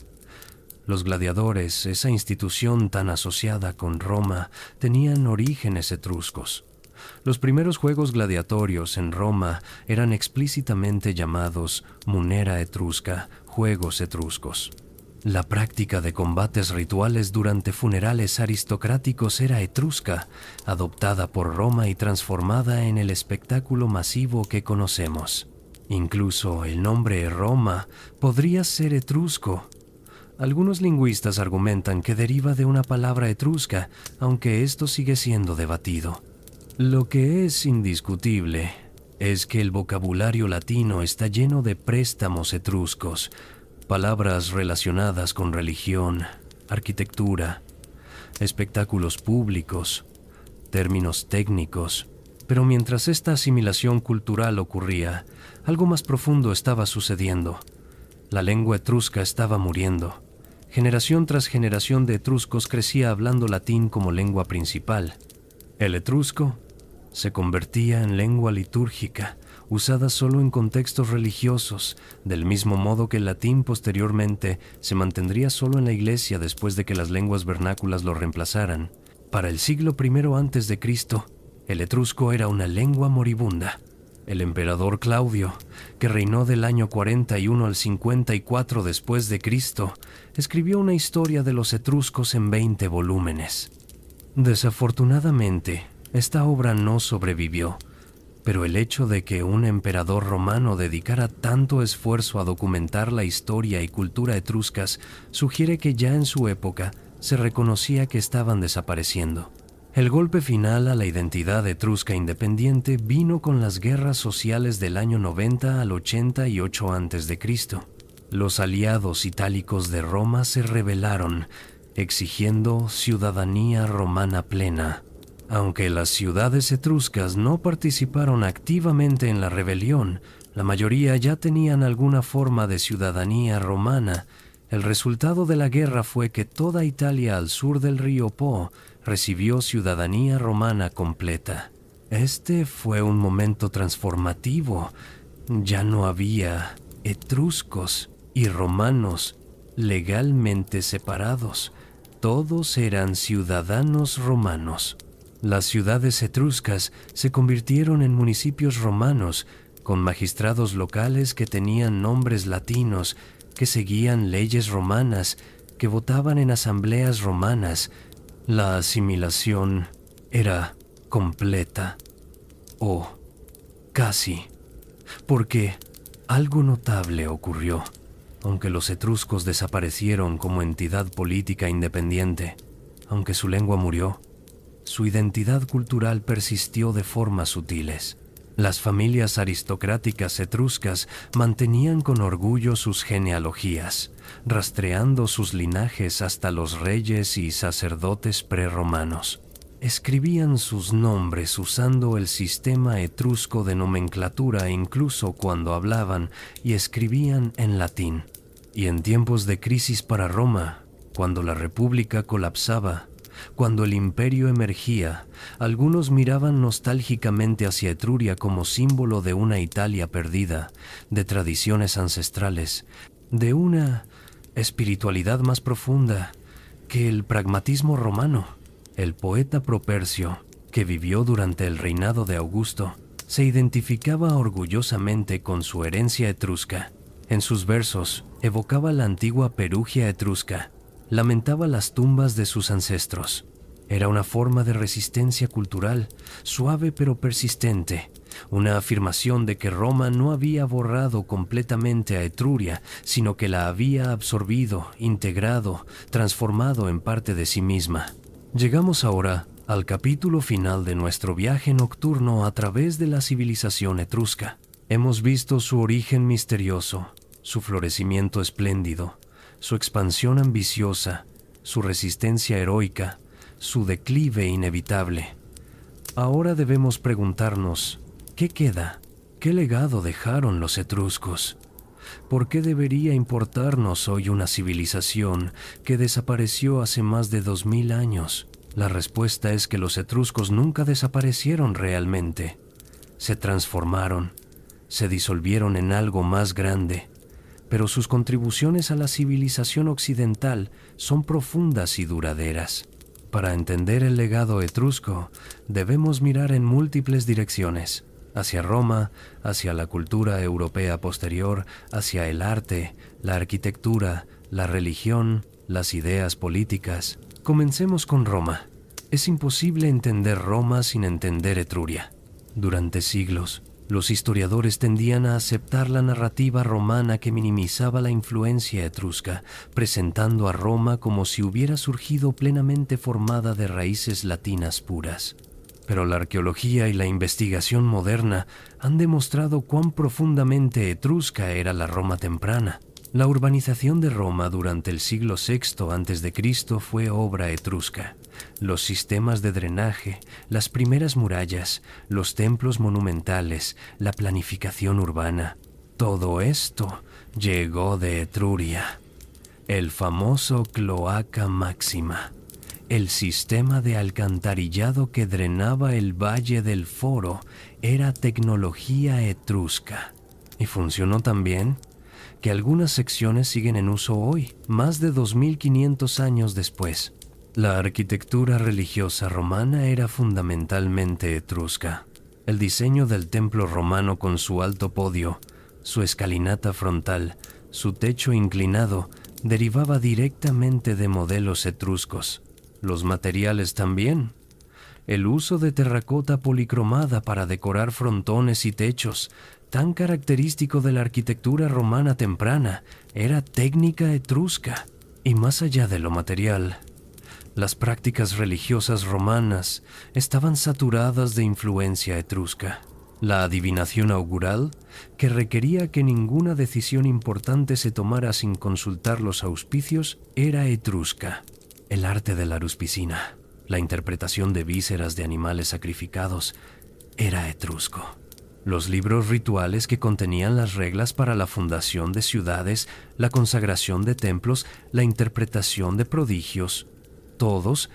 Los gladiadores, esa institución tan asociada con Roma, tenían orígenes etruscos. Los primeros juegos gladiatorios en Roma eran explícitamente llamados munera etrusca, juegos etruscos. La práctica de combates rituales durante funerales aristocráticos era etrusca, adoptada por Roma y transformada en el espectáculo masivo que conocemos. Incluso el nombre Roma podría ser etrusco. Algunos lingüistas argumentan que deriva de una palabra etrusca, aunque esto sigue siendo debatido. Lo que es indiscutible es que el vocabulario latino está lleno de préstamos etruscos, palabras relacionadas con religión, arquitectura, espectáculos públicos, términos técnicos. Pero mientras esta asimilación cultural ocurría, algo más profundo estaba sucediendo. La lengua etrusca estaba muriendo. Generación tras generación de etruscos crecía hablando latín como lengua principal. El etrusco se convertía en lengua litúrgica, usada solo en contextos religiosos, del mismo modo que el latín posteriormente se mantendría solo en la iglesia después de que las lenguas vernáculas lo reemplazaran. Para el siglo I a.C., el etrusco era una lengua moribunda. El emperador Claudio, que reinó del año 41 al 54 después de Cristo, escribió una historia de los etruscos en 20 volúmenes. Desafortunadamente, esta obra no sobrevivió, pero el hecho de que un emperador romano dedicara tanto esfuerzo a documentar la historia y cultura etruscas sugiere que ya en su época se reconocía que estaban desapareciendo. El golpe final a la identidad etrusca independiente vino con las guerras sociales del año 90 al 88 a.C. Los aliados itálicos de Roma se rebelaron, exigiendo ciudadanía romana plena. Aunque las ciudades etruscas no participaron activamente en la rebelión, la mayoría ya tenían alguna forma de ciudadanía romana. El resultado de la guerra fue que toda Italia al sur del río Po recibió ciudadanía romana completa. Este fue un momento transformativo. Ya no había etruscos y romanos legalmente separados. Todos eran ciudadanos romanos. Las ciudades etruscas se convirtieron en municipios romanos, con magistrados locales que tenían nombres latinos, que seguían leyes romanas, que votaban en asambleas romanas. La asimilación era completa, o casi, porque algo notable ocurrió. Aunque los etruscos desaparecieron como entidad política independiente, aunque su lengua murió, su identidad cultural persistió de formas sutiles. Las familias aristocráticas etruscas mantenían con orgullo sus genealogías, rastreando sus linajes hasta los reyes y sacerdotes prerromanos. Escribían sus nombres usando el sistema etrusco de nomenclatura incluso cuando hablaban y escribían en latín. Y en tiempos de crisis para Roma, cuando la República colapsaba, cuando el imperio emergía, algunos miraban nostálgicamente hacia Etruria como símbolo de una Italia perdida, de tradiciones ancestrales, de una espiritualidad más profunda que el pragmatismo romano. El poeta Propercio, que vivió durante el reinado de Augusto, se identificaba orgullosamente con su herencia etrusca. En sus versos evocaba la antigua Perugia etrusca, lamentaba las tumbas de sus ancestros. Era una forma de resistencia cultural, suave pero persistente, una afirmación de que Roma no había borrado completamente a Etruria, sino que la había absorbido, integrado, transformado en parte de sí misma. Llegamos ahora al capítulo final de nuestro viaje nocturno a través de la civilización etrusca. Hemos visto su origen misterioso, su florecimiento espléndido, su expansión ambiciosa, su resistencia heroica, su declive inevitable. Ahora debemos preguntarnos, ¿qué queda? ¿Qué legado dejaron los etruscos? ¿Por qué debería importarnos hoy una civilización que desapareció hace más de 2000 años? La respuesta es que los etruscos nunca desaparecieron realmente. Se transformaron, se disolvieron en algo más grande, pero sus contribuciones a la civilización occidental son profundas y duraderas. Para entender el legado etrusco, debemos mirar en múltiples direcciones. Hacia Roma, hacia la cultura europea posterior, hacia el arte, la arquitectura, la religión, las ideas políticas. Comencemos con Roma. Es imposible entender Roma sin entender Etruria. Durante siglos, los historiadores tendían a aceptar la narrativa romana que minimizaba la influencia etrusca, presentando a Roma como si hubiera surgido plenamente formada de raíces latinas puras. Pero la arqueología y la investigación moderna han demostrado cuán profundamente etrusca era la Roma temprana. La urbanización de Roma durante el siglo VI a.C. fue obra etrusca. Los sistemas de drenaje, las primeras murallas, los templos monumentales, la planificación urbana, todo esto llegó de Etruria. El famoso Cloaca Máxima, el sistema de alcantarillado que drenaba el Valle del Foro, era tecnología etrusca. Y funcionó tan bien que algunas secciones siguen en uso hoy, más de 2500 años después. La arquitectura religiosa romana era fundamentalmente etrusca. El diseño del templo romano con su alto podio, su escalinata frontal, su techo inclinado, derivaba directamente de modelos etruscos. Los materiales también. El uso de terracota policromada para decorar frontones y techos, tan característico de la arquitectura romana temprana, era técnica etrusca. Y más allá de lo material, las prácticas religiosas romanas estaban saturadas de influencia etrusca. La adivinación augural, que requería que ninguna decisión importante se tomara sin consultar los auspicios, era etrusca. El arte de la aruspicina, la interpretación de vísceras de animales sacrificados, era etrusco. Los libros rituales que contenían las reglas para la fundación de ciudades, la consagración de templos, la interpretación de prodigios, todos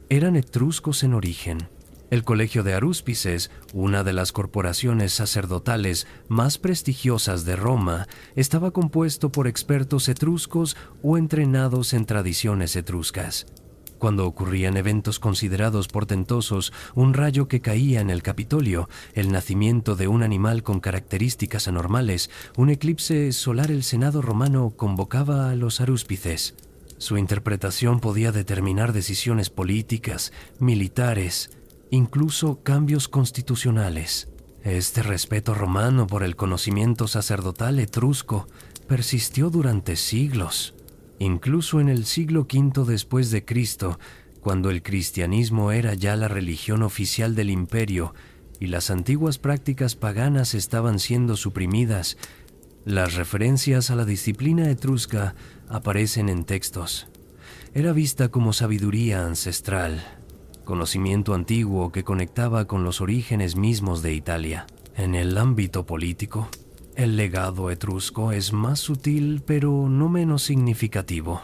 eran etruscos en origen. El Colegio de Arúspices, una de las corporaciones sacerdotales más prestigiosas de Roma, estaba compuesto por expertos etruscos o entrenados en tradiciones etruscas. Cuando ocurrían eventos considerados portentosos, un rayo que caía en el Capitolio, el nacimiento de un animal con características anormales, un eclipse solar, el Senado romano convocaba a los arúspices. Su interpretación podía determinar decisiones políticas, militares, incluso cambios constitucionales. Este respeto romano por el conocimiento sacerdotal etrusco persistió durante siglos. Incluso en el siglo V después de Cristo, cuando el cristianismo era ya la religión oficial del imperio y las antiguas prácticas paganas estaban siendo suprimidas, las referencias a la disciplina etrusca aparecen en textos. Era vista como sabiduría ancestral, conocimiento antiguo que conectaba con los orígenes mismos de Italia. En el ámbito político, el legado etrusco es más sutil pero no menos significativo.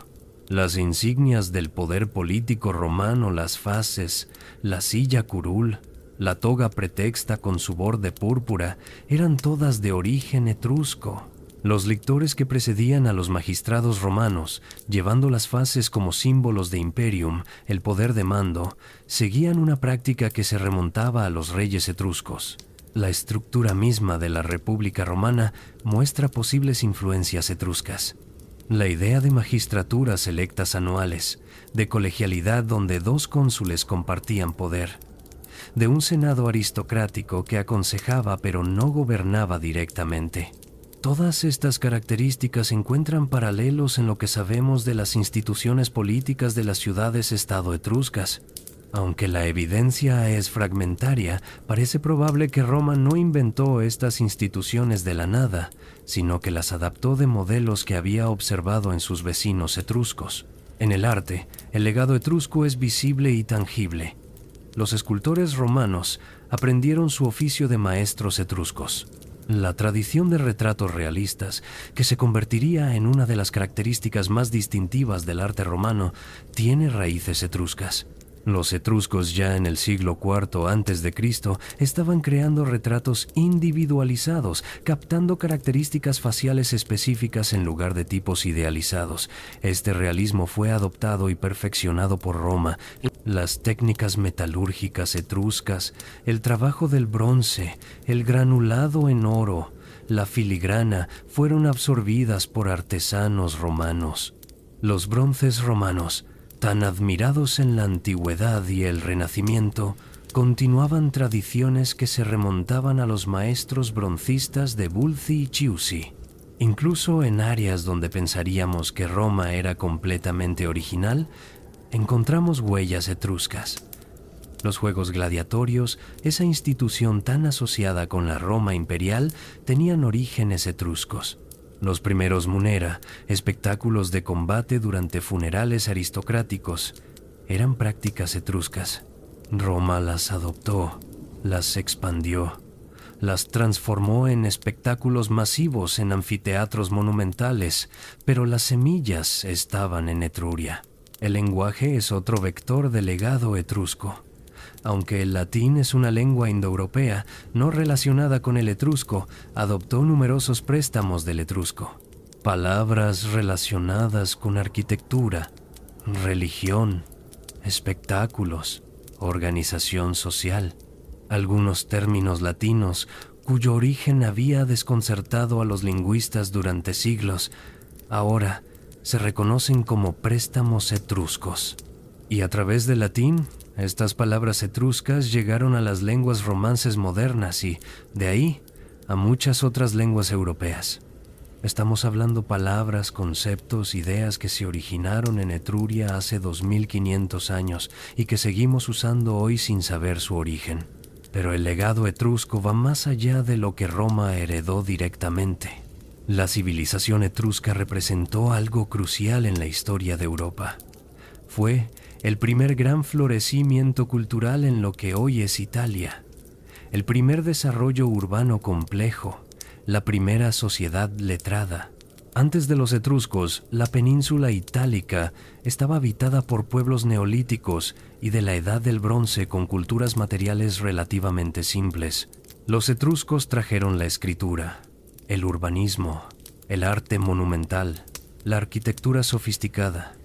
Las insignias del poder político romano, las fases, la silla curul, la toga pretexta con su borde púrpura, eran todas de origen etrusco. Los lictores que precedían a los magistrados romanos, llevando las fases como símbolos de imperium, el poder de mando, seguían una práctica que se remontaba a los reyes etruscos. La estructura misma de la República Romana muestra posibles influencias etruscas. La idea de magistraturas electas anuales, de colegialidad donde 2 cónsules compartían poder, de un senado aristocrático que aconsejaba pero no gobernaba directamente. Todas estas características encuentran paralelos en lo que sabemos de las instituciones políticas de las ciudades-estado etruscas. Aunque la evidencia es fragmentaria, parece probable que Roma no inventó estas instituciones de la nada, sino que las adaptó de modelos que había observado en sus vecinos etruscos. En el arte, el legado etrusco es visible y tangible. Los escultores romanos aprendieron su oficio de maestros etruscos. La tradición de retratos realistas, que se convertiría en una de las características más distintivas del arte romano, tiene raíces etruscas. Los etruscos ya en el siglo IV a.C. estaban creando retratos individualizados, captando características faciales específicas en lugar de tipos idealizados. Este realismo fue adoptado y perfeccionado por Roma. Las técnicas metalúrgicas etruscas, el trabajo del bronce, el granulado en oro, la filigrana fueron absorbidas por artesanos romanos. Los bronces romanos, tan admirados en la antigüedad y el Renacimiento, continuaban tradiciones que se remontaban a los maestros broncistas de Bulci y Chiusi. Incluso en áreas donde pensaríamos que Roma era completamente original, encontramos huellas etruscas. Los juegos gladiatorios, esa institución tan asociada con la Roma imperial, tenían orígenes etruscos. Los primeros munera, espectáculos de combate durante funerales aristocráticos, eran prácticas etruscas. Roma las adoptó, las expandió, las transformó en espectáculos masivos en anfiteatros monumentales, pero las semillas estaban en Etruria. El lenguaje es otro vector del legado etrusco. Aunque el latín es una lengua indoeuropea no relacionada con el etrusco, adoptó numerosos préstamos del etrusco. Palabras relacionadas con arquitectura, religión, espectáculos, organización social. Algunos términos latinos, cuyo origen había desconcertado a los lingüistas durante siglos, ahora se reconocen como préstamos etruscos. Y a través del latín, estas palabras etruscas llegaron a las lenguas romances modernas y, de ahí, a muchas otras lenguas europeas. Estamos hablando palabras, conceptos, ideas que se originaron en Etruria hace 2500 años y que seguimos usando hoy sin saber su origen. Pero el legado etrusco va más allá de lo que Roma heredó directamente. La civilización etrusca representó algo crucial en la historia de Europa. Fue el primer gran florecimiento cultural en lo que hoy es Italia, el primer desarrollo urbano complejo, la primera sociedad letrada. Antes de los etruscos, la península itálica estaba habitada por pueblos neolíticos y de la Edad del Bronce con culturas materiales relativamente simples. Los etruscos trajeron la escritura, el urbanismo, el arte monumental, la arquitectura sofisticada,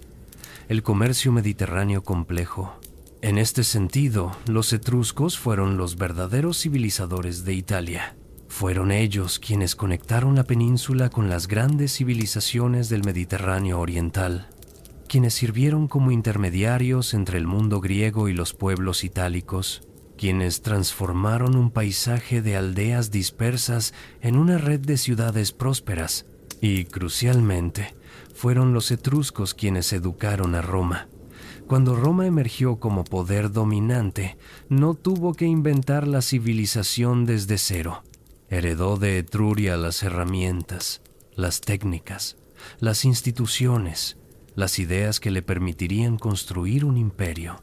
el comercio mediterráneo complejo. En este sentido, los etruscos fueron los verdaderos civilizadores de Italia. Fueron ellos quienes conectaron la península con las grandes civilizaciones del Mediterráneo oriental, quienes sirvieron como intermediarios entre el mundo griego y los pueblos itálicos, quienes transformaron un paisaje de aldeas dispersas en una red de ciudades prósperas, Y, crucialmente, fueron los etruscos quienes educaron a Roma. Cuando Roma emergió como poder dominante, no tuvo que inventar la civilización desde cero. Heredó de Etruria las herramientas, las técnicas, las instituciones, las ideas que le permitirían construir un imperio.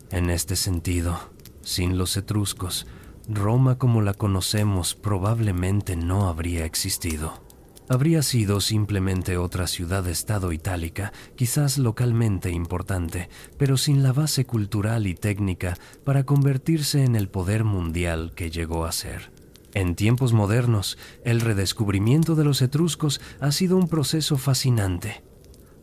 En este sentido, sin los etruscos, Roma como la conocemos probablemente no habría existido. Habría sido simplemente otra ciudad-estado itálica, quizás localmente importante, pero sin la base cultural y técnica para convertirse en el poder mundial que llegó a ser. En tiempos modernos, el redescubrimiento de los etruscos ha sido un proceso fascinante.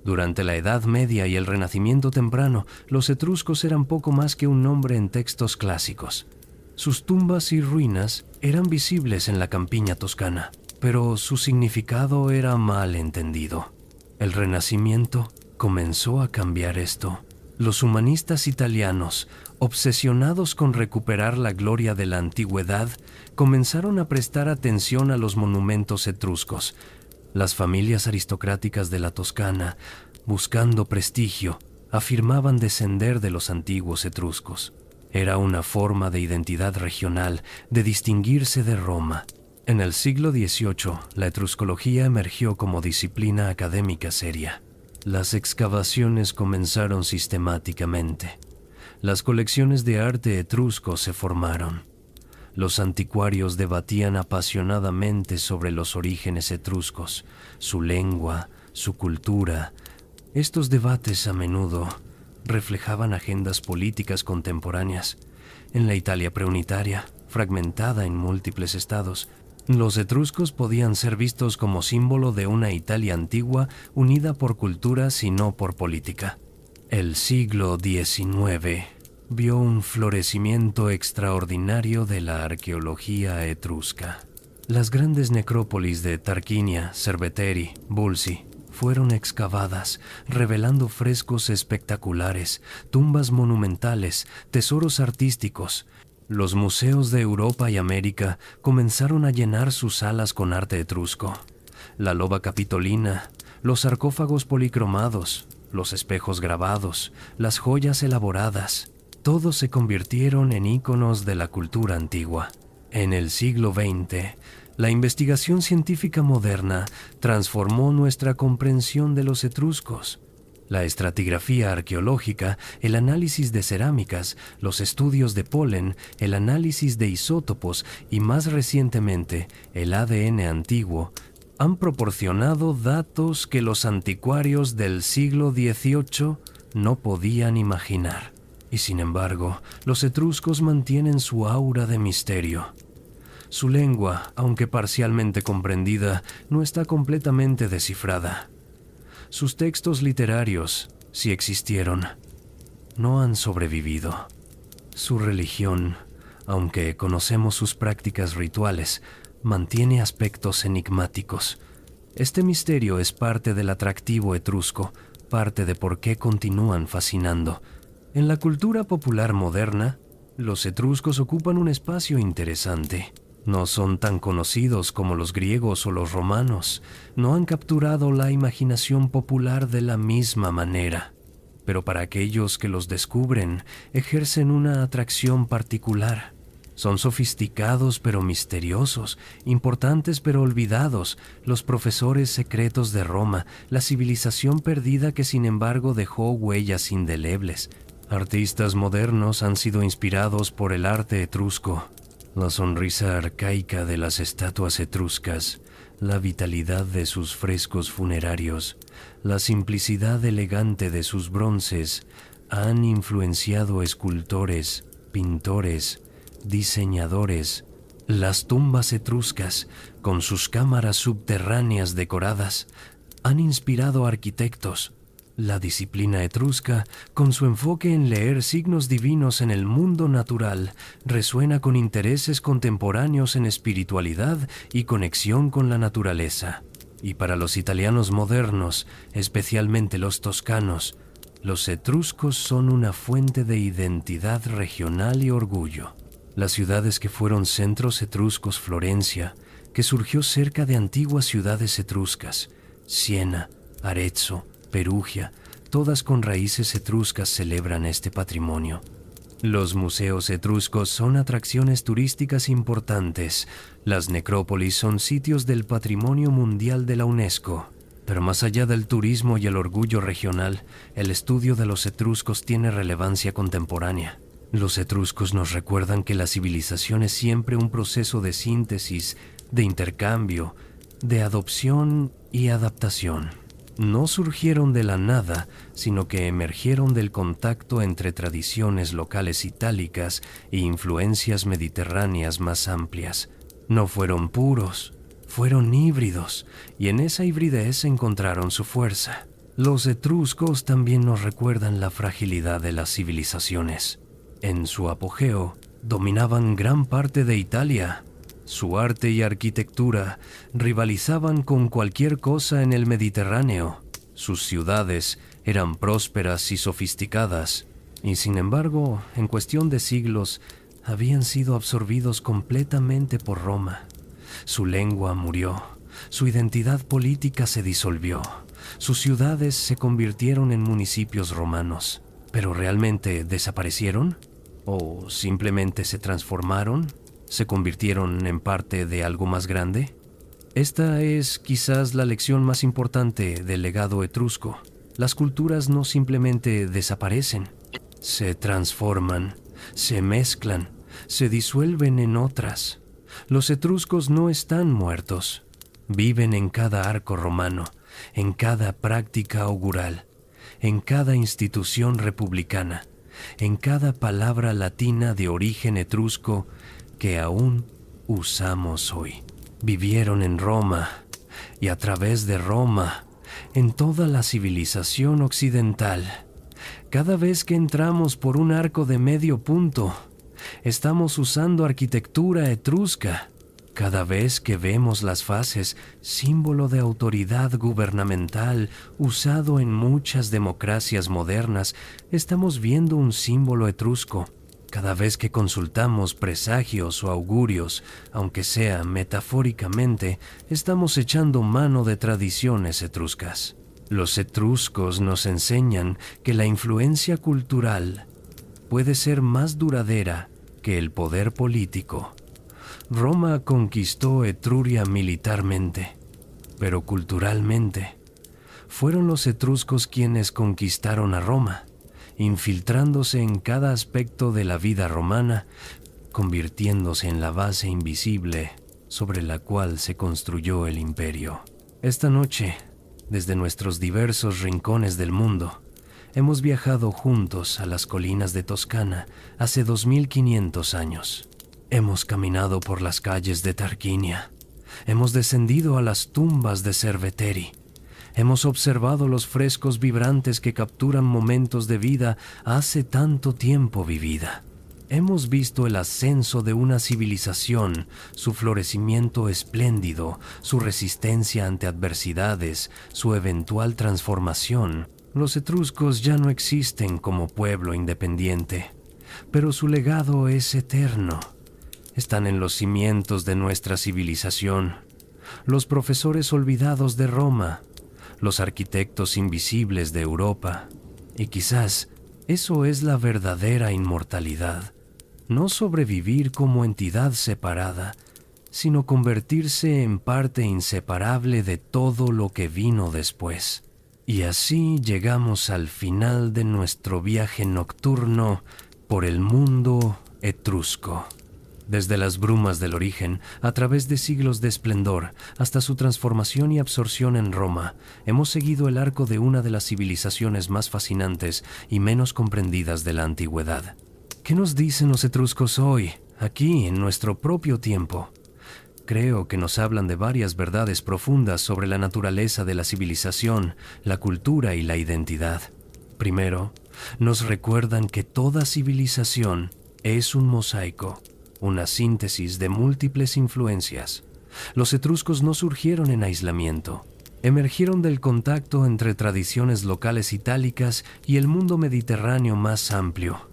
Durante la Edad Media y el Renacimiento temprano, los etruscos eran poco más que un nombre en textos clásicos. Sus tumbas y ruinas eran visibles en la campiña toscana, pero su significado era mal entendido. El Renacimiento comenzó a cambiar esto. Los humanistas italianos, obsesionados con recuperar la gloria de la antigüedad, comenzaron a prestar atención a los monumentos etruscos. Las familias aristocráticas de la Toscana, buscando prestigio, afirmaban descender de los antiguos etruscos. Era una forma de identidad regional, de distinguirse de Roma. En el siglo XVIII, la etruscología emergió como disciplina académica seria. Las excavaciones comenzaron sistemáticamente. Las colecciones de arte etrusco se formaron. Los anticuarios debatían apasionadamente sobre los orígenes etruscos, su lengua, su cultura. Estos debates a menudo reflejaban agendas políticas contemporáneas. En la Italia preunitaria, fragmentada en múltiples estados, los etruscos podían ser vistos como símbolo de una Italia antigua unida por culturas y no por política. El siglo XIX vio un florecimiento extraordinario de la arqueología etrusca. Las grandes necrópolis de Tarquinia, Cerveteri, Bulsi fueron excavadas, revelando frescos espectaculares, tumbas monumentales, tesoros artísticos. Los museos de Europa y América comenzaron a llenar sus salas con arte etrusco. La loba capitolina, los sarcófagos policromados, los espejos grabados, las joyas elaboradas, todos se convirtieron en íconos de la cultura antigua. En el siglo XX, la investigación científica moderna transformó nuestra comprensión de los etruscos. La estratigrafía arqueológica, el análisis de cerámicas, los estudios de polen, el análisis de isótopos y más recientemente el ADN antiguo han proporcionado datos que los anticuarios del siglo XVIII no podían imaginar. Y sin embargo, los etruscos mantienen su aura de misterio. Su lengua, aunque parcialmente comprendida, no está completamente descifrada. Sus textos literarios, si existieron, no han sobrevivido. Su religión, aunque conocemos sus prácticas rituales, mantiene aspectos enigmáticos. Este misterio es parte del atractivo etrusco, parte de por qué continúan fascinando. En la cultura popular moderna, los etruscos ocupan un espacio interesante. No son tan conocidos como los griegos o los romanos. No han capturado la imaginación popular de la misma manera. Pero para aquellos que los descubren, ejercen una atracción particular. Son sofisticados pero misteriosos, importantes pero olvidados, los profesores secretos de Roma, la civilización perdida que sin embargo dejó huellas indelebles. Artistas modernos han sido inspirados por el arte etrusco. La sonrisa arcaica de las estatuas etruscas, la vitalidad de sus frescos funerarios, la simplicidad elegante de sus bronces han influenciado escultores, pintores, diseñadores. Las tumbas etruscas, con sus cámaras subterráneas decoradas, han inspirado arquitectos. La disciplina etrusca, con su enfoque en leer signos divinos en el mundo natural, resuena con intereses contemporáneos en espiritualidad y conexión con la naturaleza. Y para los italianos modernos, especialmente los toscanos, los etruscos son una fuente de identidad regional y orgullo. Las ciudades que fueron centros etruscos, Florencia, que surgió cerca de antiguas ciudades etruscas, Siena, Arezzo, Perugia, todas con raíces etruscas celebran este patrimonio. Los museos etruscos son atracciones turísticas importantes. Las necrópolis son sitios del Patrimonio Mundial de la UNESCO. Pero más allá del turismo y el orgullo regional, el estudio de los etruscos tiene relevancia contemporánea. Los etruscos nos recuerdan que la civilización es siempre un proceso de síntesis, de intercambio, de adopción y adaptación. No surgieron de la nada, sino que emergieron del contacto entre tradiciones locales itálicas e influencias mediterráneas más amplias. No fueron puros, fueron híbridos, y en esa hibridez encontraron su fuerza. Los etruscos también nos recuerdan la fragilidad de las civilizaciones. En su apogeo, dominaban gran parte de Italia. Su arte y arquitectura rivalizaban con cualquier cosa en el Mediterráneo. Sus ciudades eran prósperas y sofisticadas, y sin embargo, en cuestión de siglos, habían sido absorbidos completamente por Roma. Su lengua murió, su identidad política se disolvió, sus ciudades se convirtieron en municipios romanos. ¿Pero realmente desaparecieron? ¿O simplemente se transformaron? ¿Se convirtieron en parte de algo más grande? Esta es quizás la lección más importante del legado etrusco. Las culturas no simplemente desaparecen, se transforman, se mezclan, se disuelven en otras. Los etruscos no están muertos. Viven en cada arco romano, en cada práctica augural, en cada institución republicana, en cada palabra latina de origen etrusco que aún usamos hoy. Vivieron en Roma y a través de Roma, en toda la civilización occidental. Cada vez que entramos por un arco de medio punto, estamos usando arquitectura etrusca. Cada vez que vemos las fases, símbolo de autoridad gubernamental usado en muchas democracias modernas, estamos viendo un símbolo etrusco. Cada vez que consultamos presagios o augurios, aunque sea metafóricamente, estamos echando mano de tradiciones etruscas. Los etruscos nos enseñan que la influencia cultural puede ser más duradera que el poder político. Roma conquistó Etruria militarmente, pero culturalmente fueron los etruscos quienes conquistaron a Roma, infiltrándose en cada aspecto de la vida romana, convirtiéndose en la base invisible sobre la cual se construyó el imperio. Esta noche, desde nuestros diversos rincones del mundo, hemos viajado juntos a las colinas de Toscana hace 2500 años. Hemos caminado por las calles de Tarquinia, hemos descendido a las tumbas de Cerveteri, hemos observado los frescos vibrantes que capturan momentos de vida hace tanto tiempo vivida. Hemos visto el ascenso de una civilización, su florecimiento espléndido, su resistencia ante adversidades, su eventual transformación. Los etruscos ya no existen como pueblo independiente, pero su legado es eterno. Están en los cimientos de nuestra civilización, los profesores olvidados de Roma, los arquitectos invisibles de Europa. Y quizás eso es la verdadera inmortalidad. No sobrevivir como entidad separada, sino convertirse en parte inseparable de todo lo que vino después. Y así llegamos al final de nuestro viaje nocturno por el mundo etrusco. Desde las brumas del origen, a través de siglos de esplendor, hasta su transformación y absorción en Roma, hemos seguido el arco de una de las civilizaciones más fascinantes y menos comprendidas de la antigüedad. ¿Qué nos dicen los etruscos hoy, aquí, en nuestro propio tiempo? Creo que nos hablan de varias verdades profundas sobre la naturaleza de la civilización, la cultura y la identidad. Primero, nos recuerdan que toda civilización es un mosaico, una síntesis de múltiples influencias. Los etruscos no surgieron en aislamiento. Emergieron del contacto entre tradiciones locales itálicas y el mundo mediterráneo más amplio.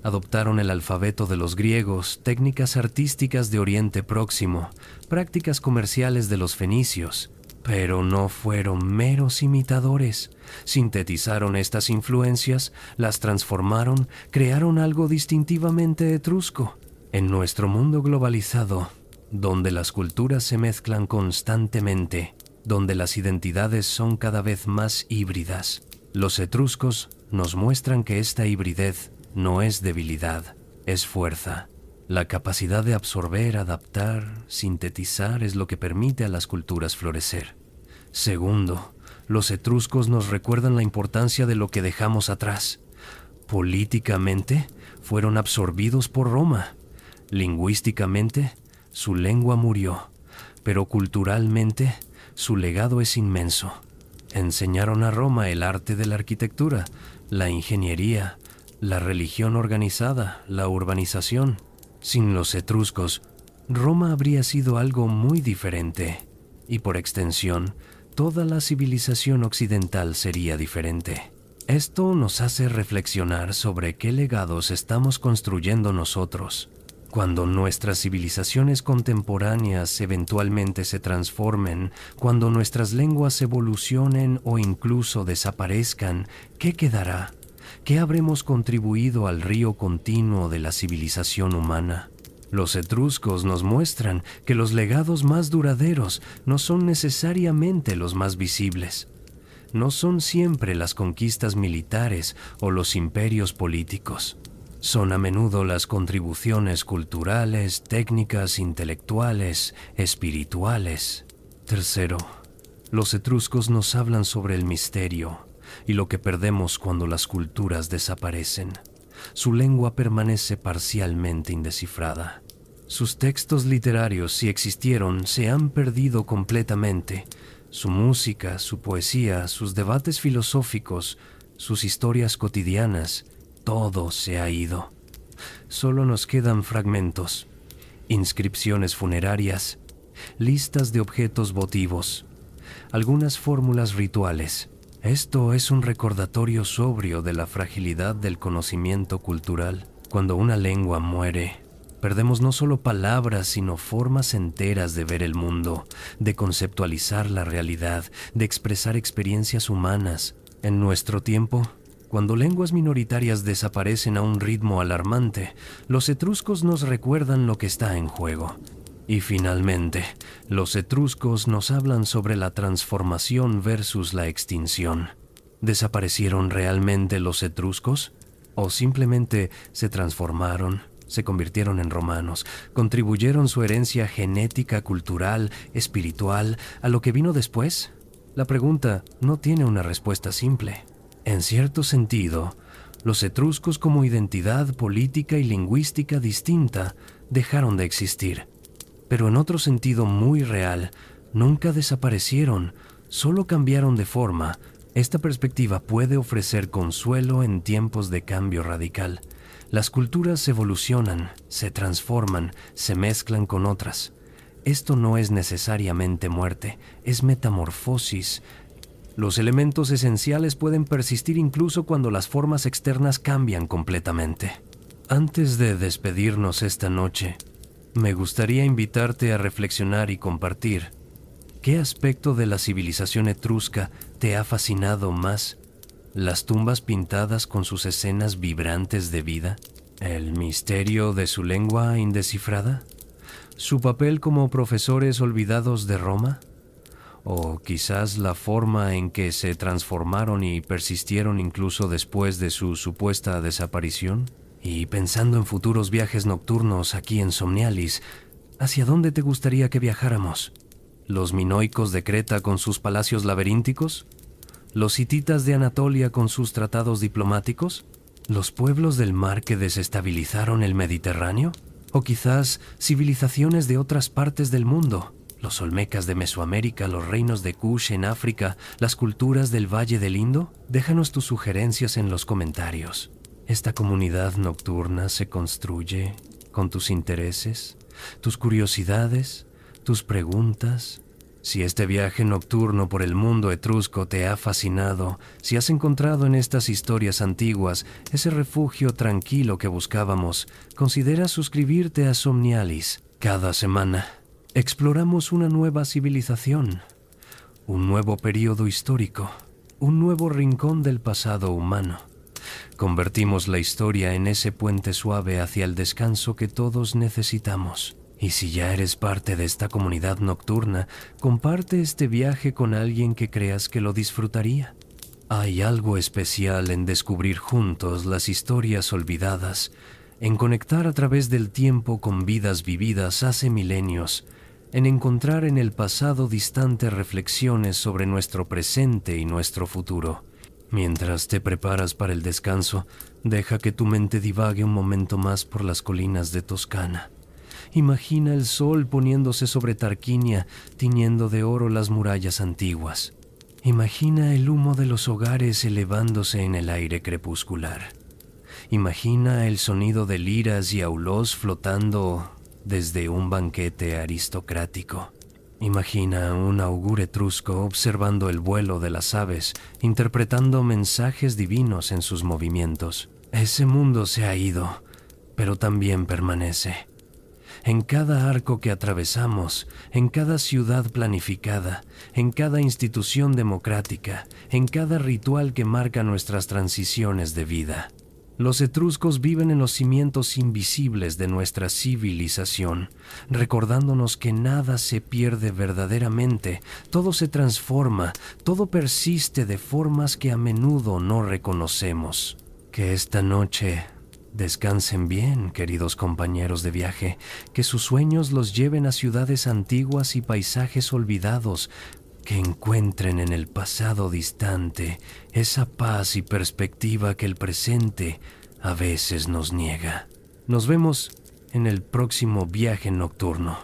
Adoptaron el alfabeto de los griegos, técnicas artísticas de Oriente Próximo, prácticas comerciales de los fenicios, Pero no fueron meros imitadores. Sintetizaron estas influencias, las transformaron, crearon algo distintivamente etrusco. En nuestro mundo globalizado, donde las culturas se mezclan constantemente, donde las identidades son cada vez más híbridas, los etruscos nos muestran que esta hibridez no es debilidad, es fuerza. La capacidad de absorber, adaptar, sintetizar es lo que permite a las culturas florecer. Segundo, los etruscos nos recuerdan la importancia de lo que dejamos atrás. Políticamente, fueron absorbidos por Roma. Lingüísticamente, su lengua murió, pero culturalmente, su legado es inmenso. Enseñaron a Roma el arte de la arquitectura, la ingeniería, la religión organizada, la urbanización. Sin los etruscos, Roma habría sido algo muy diferente, y por extensión, toda la civilización occidental sería diferente. Esto nos hace reflexionar sobre qué legados estamos construyendo nosotros. Cuando nuestras civilizaciones contemporáneas eventualmente se transformen, cuando nuestras lenguas evolucionen o incluso desaparezcan, ¿qué quedará? ¿Qué habremos contribuido al río continuo de la civilización humana? Los etruscos nos muestran que los legados más duraderos no son necesariamente los más visibles. No son siempre las conquistas militares o los imperios políticos. Son a menudo las contribuciones culturales, técnicas, intelectuales, espirituales. Tercero, los etruscos nos hablan sobre el misterio y lo que perdemos cuando las culturas desaparecen. Su lengua permanece parcialmente indescifrada. Sus textos literarios, si existieron, se han perdido completamente. Su música, su poesía, sus debates filosóficos, sus historias cotidianas, todo se ha ido. Solo nos quedan fragmentos, inscripciones funerarias, listas de objetos votivos, algunas fórmulas rituales. Esto es un recordatorio sobrio de la fragilidad del conocimiento cultural. Cuando una lengua muere, perdemos no solo palabras, sino formas enteras de ver el mundo, de conceptualizar la realidad, de expresar experiencias humanas. En nuestro tiempo, cuando lenguas minoritarias desaparecen a un ritmo alarmante, los etruscos nos recuerdan lo que está en juego. Y finalmente, los etruscos nos hablan sobre la transformación versus la extinción. ¿Desaparecieron realmente los etruscos? ¿O simplemente se transformaron, se convirtieron en romanos, contribuyeron su herencia genética, cultural, espiritual a lo que vino después? La pregunta no tiene una respuesta simple. En cierto sentido, los etruscos como identidad política y lingüística distinta dejaron de existir. Pero en otro sentido muy real, nunca desaparecieron, solo cambiaron de forma. Esta perspectiva puede ofrecer consuelo en tiempos de cambio radical. Las culturas evolucionan, se transforman, se mezclan con otras. Esto no es necesariamente muerte, es metamorfosis. Los elementos esenciales pueden persistir incluso cuando las formas externas cambian completamente. Antes de despedirnos esta noche, me gustaría invitarte a reflexionar y compartir. ¿Qué aspecto de la civilización etrusca te ha fascinado más? ¿Las tumbas pintadas con sus escenas vibrantes de vida? ¿El misterio de su lengua indescifrada? ¿Su papel como profesores olvidados de Roma? ¿O quizás la forma en que se transformaron y persistieron incluso después de su supuesta desaparición? Y pensando en futuros viajes nocturnos aquí en Somnialis, ¿hacia dónde te gustaría que viajáramos? ¿Los minoicos de Creta con sus palacios laberínticos? ¿Los hititas de Anatolia con sus tratados diplomáticos? ¿Los pueblos del mar que desestabilizaron el Mediterráneo? ¿O quizás civilizaciones de otras partes del mundo? ¿Los olmecas de Mesoamérica, los reinos de Kush en África, las culturas del Valle del Indo? Déjanos tus sugerencias en los comentarios. Esta comunidad nocturna se construye con tus intereses, tus curiosidades, tus preguntas. Si este viaje nocturno por el mundo etrusco te ha fascinado, si has encontrado en estas historias antiguas ese refugio tranquilo que buscábamos, considera suscribirte a Somnialis. Cada semana exploramos una nueva civilización, un nuevo período histórico, un nuevo rincón del pasado humano. Convertimos la historia en ese puente suave hacia el descanso que todos necesitamos. Y si ya eres parte de esta comunidad nocturna, comparte este viaje con alguien que creas que lo disfrutaría. Hay algo especial en descubrir juntos las historias olvidadas, en conectar a través del tiempo con vidas vividas hace milenios, en encontrar en el pasado distantes reflexiones sobre nuestro presente y nuestro futuro. Mientras te preparas para el descanso, deja que tu mente divague un momento más por las colinas de Toscana. Imagina el sol poniéndose sobre Tarquinia, tiñendo de oro las murallas antiguas. Imagina el humo de los hogares elevándose en el aire crepuscular. Imagina el sonido de liras y aulos flotando desde un banquete aristocrático. Imagina un augur etrusco observando el vuelo de las aves, interpretando mensajes divinos en sus movimientos. Ese mundo se ha ido, pero también permanece. En cada arco que atravesamos, en cada ciudad planificada, en cada institución democrática, en cada ritual que marca nuestras transiciones de vida. Los etruscos viven en los cimientos invisibles de nuestra civilización, recordándonos que nada se pierde verdaderamente, todo se transforma, todo persiste de formas que a menudo no reconocemos. Que esta noche descansen bien, queridos compañeros de viaje, que sus sueños los lleven a ciudades antiguas y paisajes olvidados, que encuentren en el pasado distante esa paz y perspectiva que el presente a veces nos niega. Nos vemos en el próximo viaje nocturno,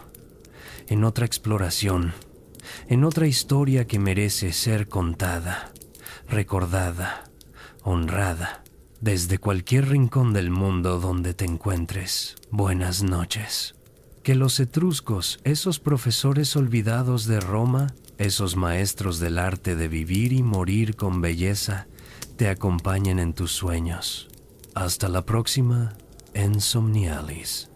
en otra exploración, en otra historia que merece ser contada, recordada, honrada. Desde cualquier rincón del mundo donde te encuentres, buenas noches. Que los etruscos, esos profesores olvidados de Roma, esos maestros del arte de vivir y morir con belleza, te acompañen en tus sueños. Hasta la próxima, Ensomnialis.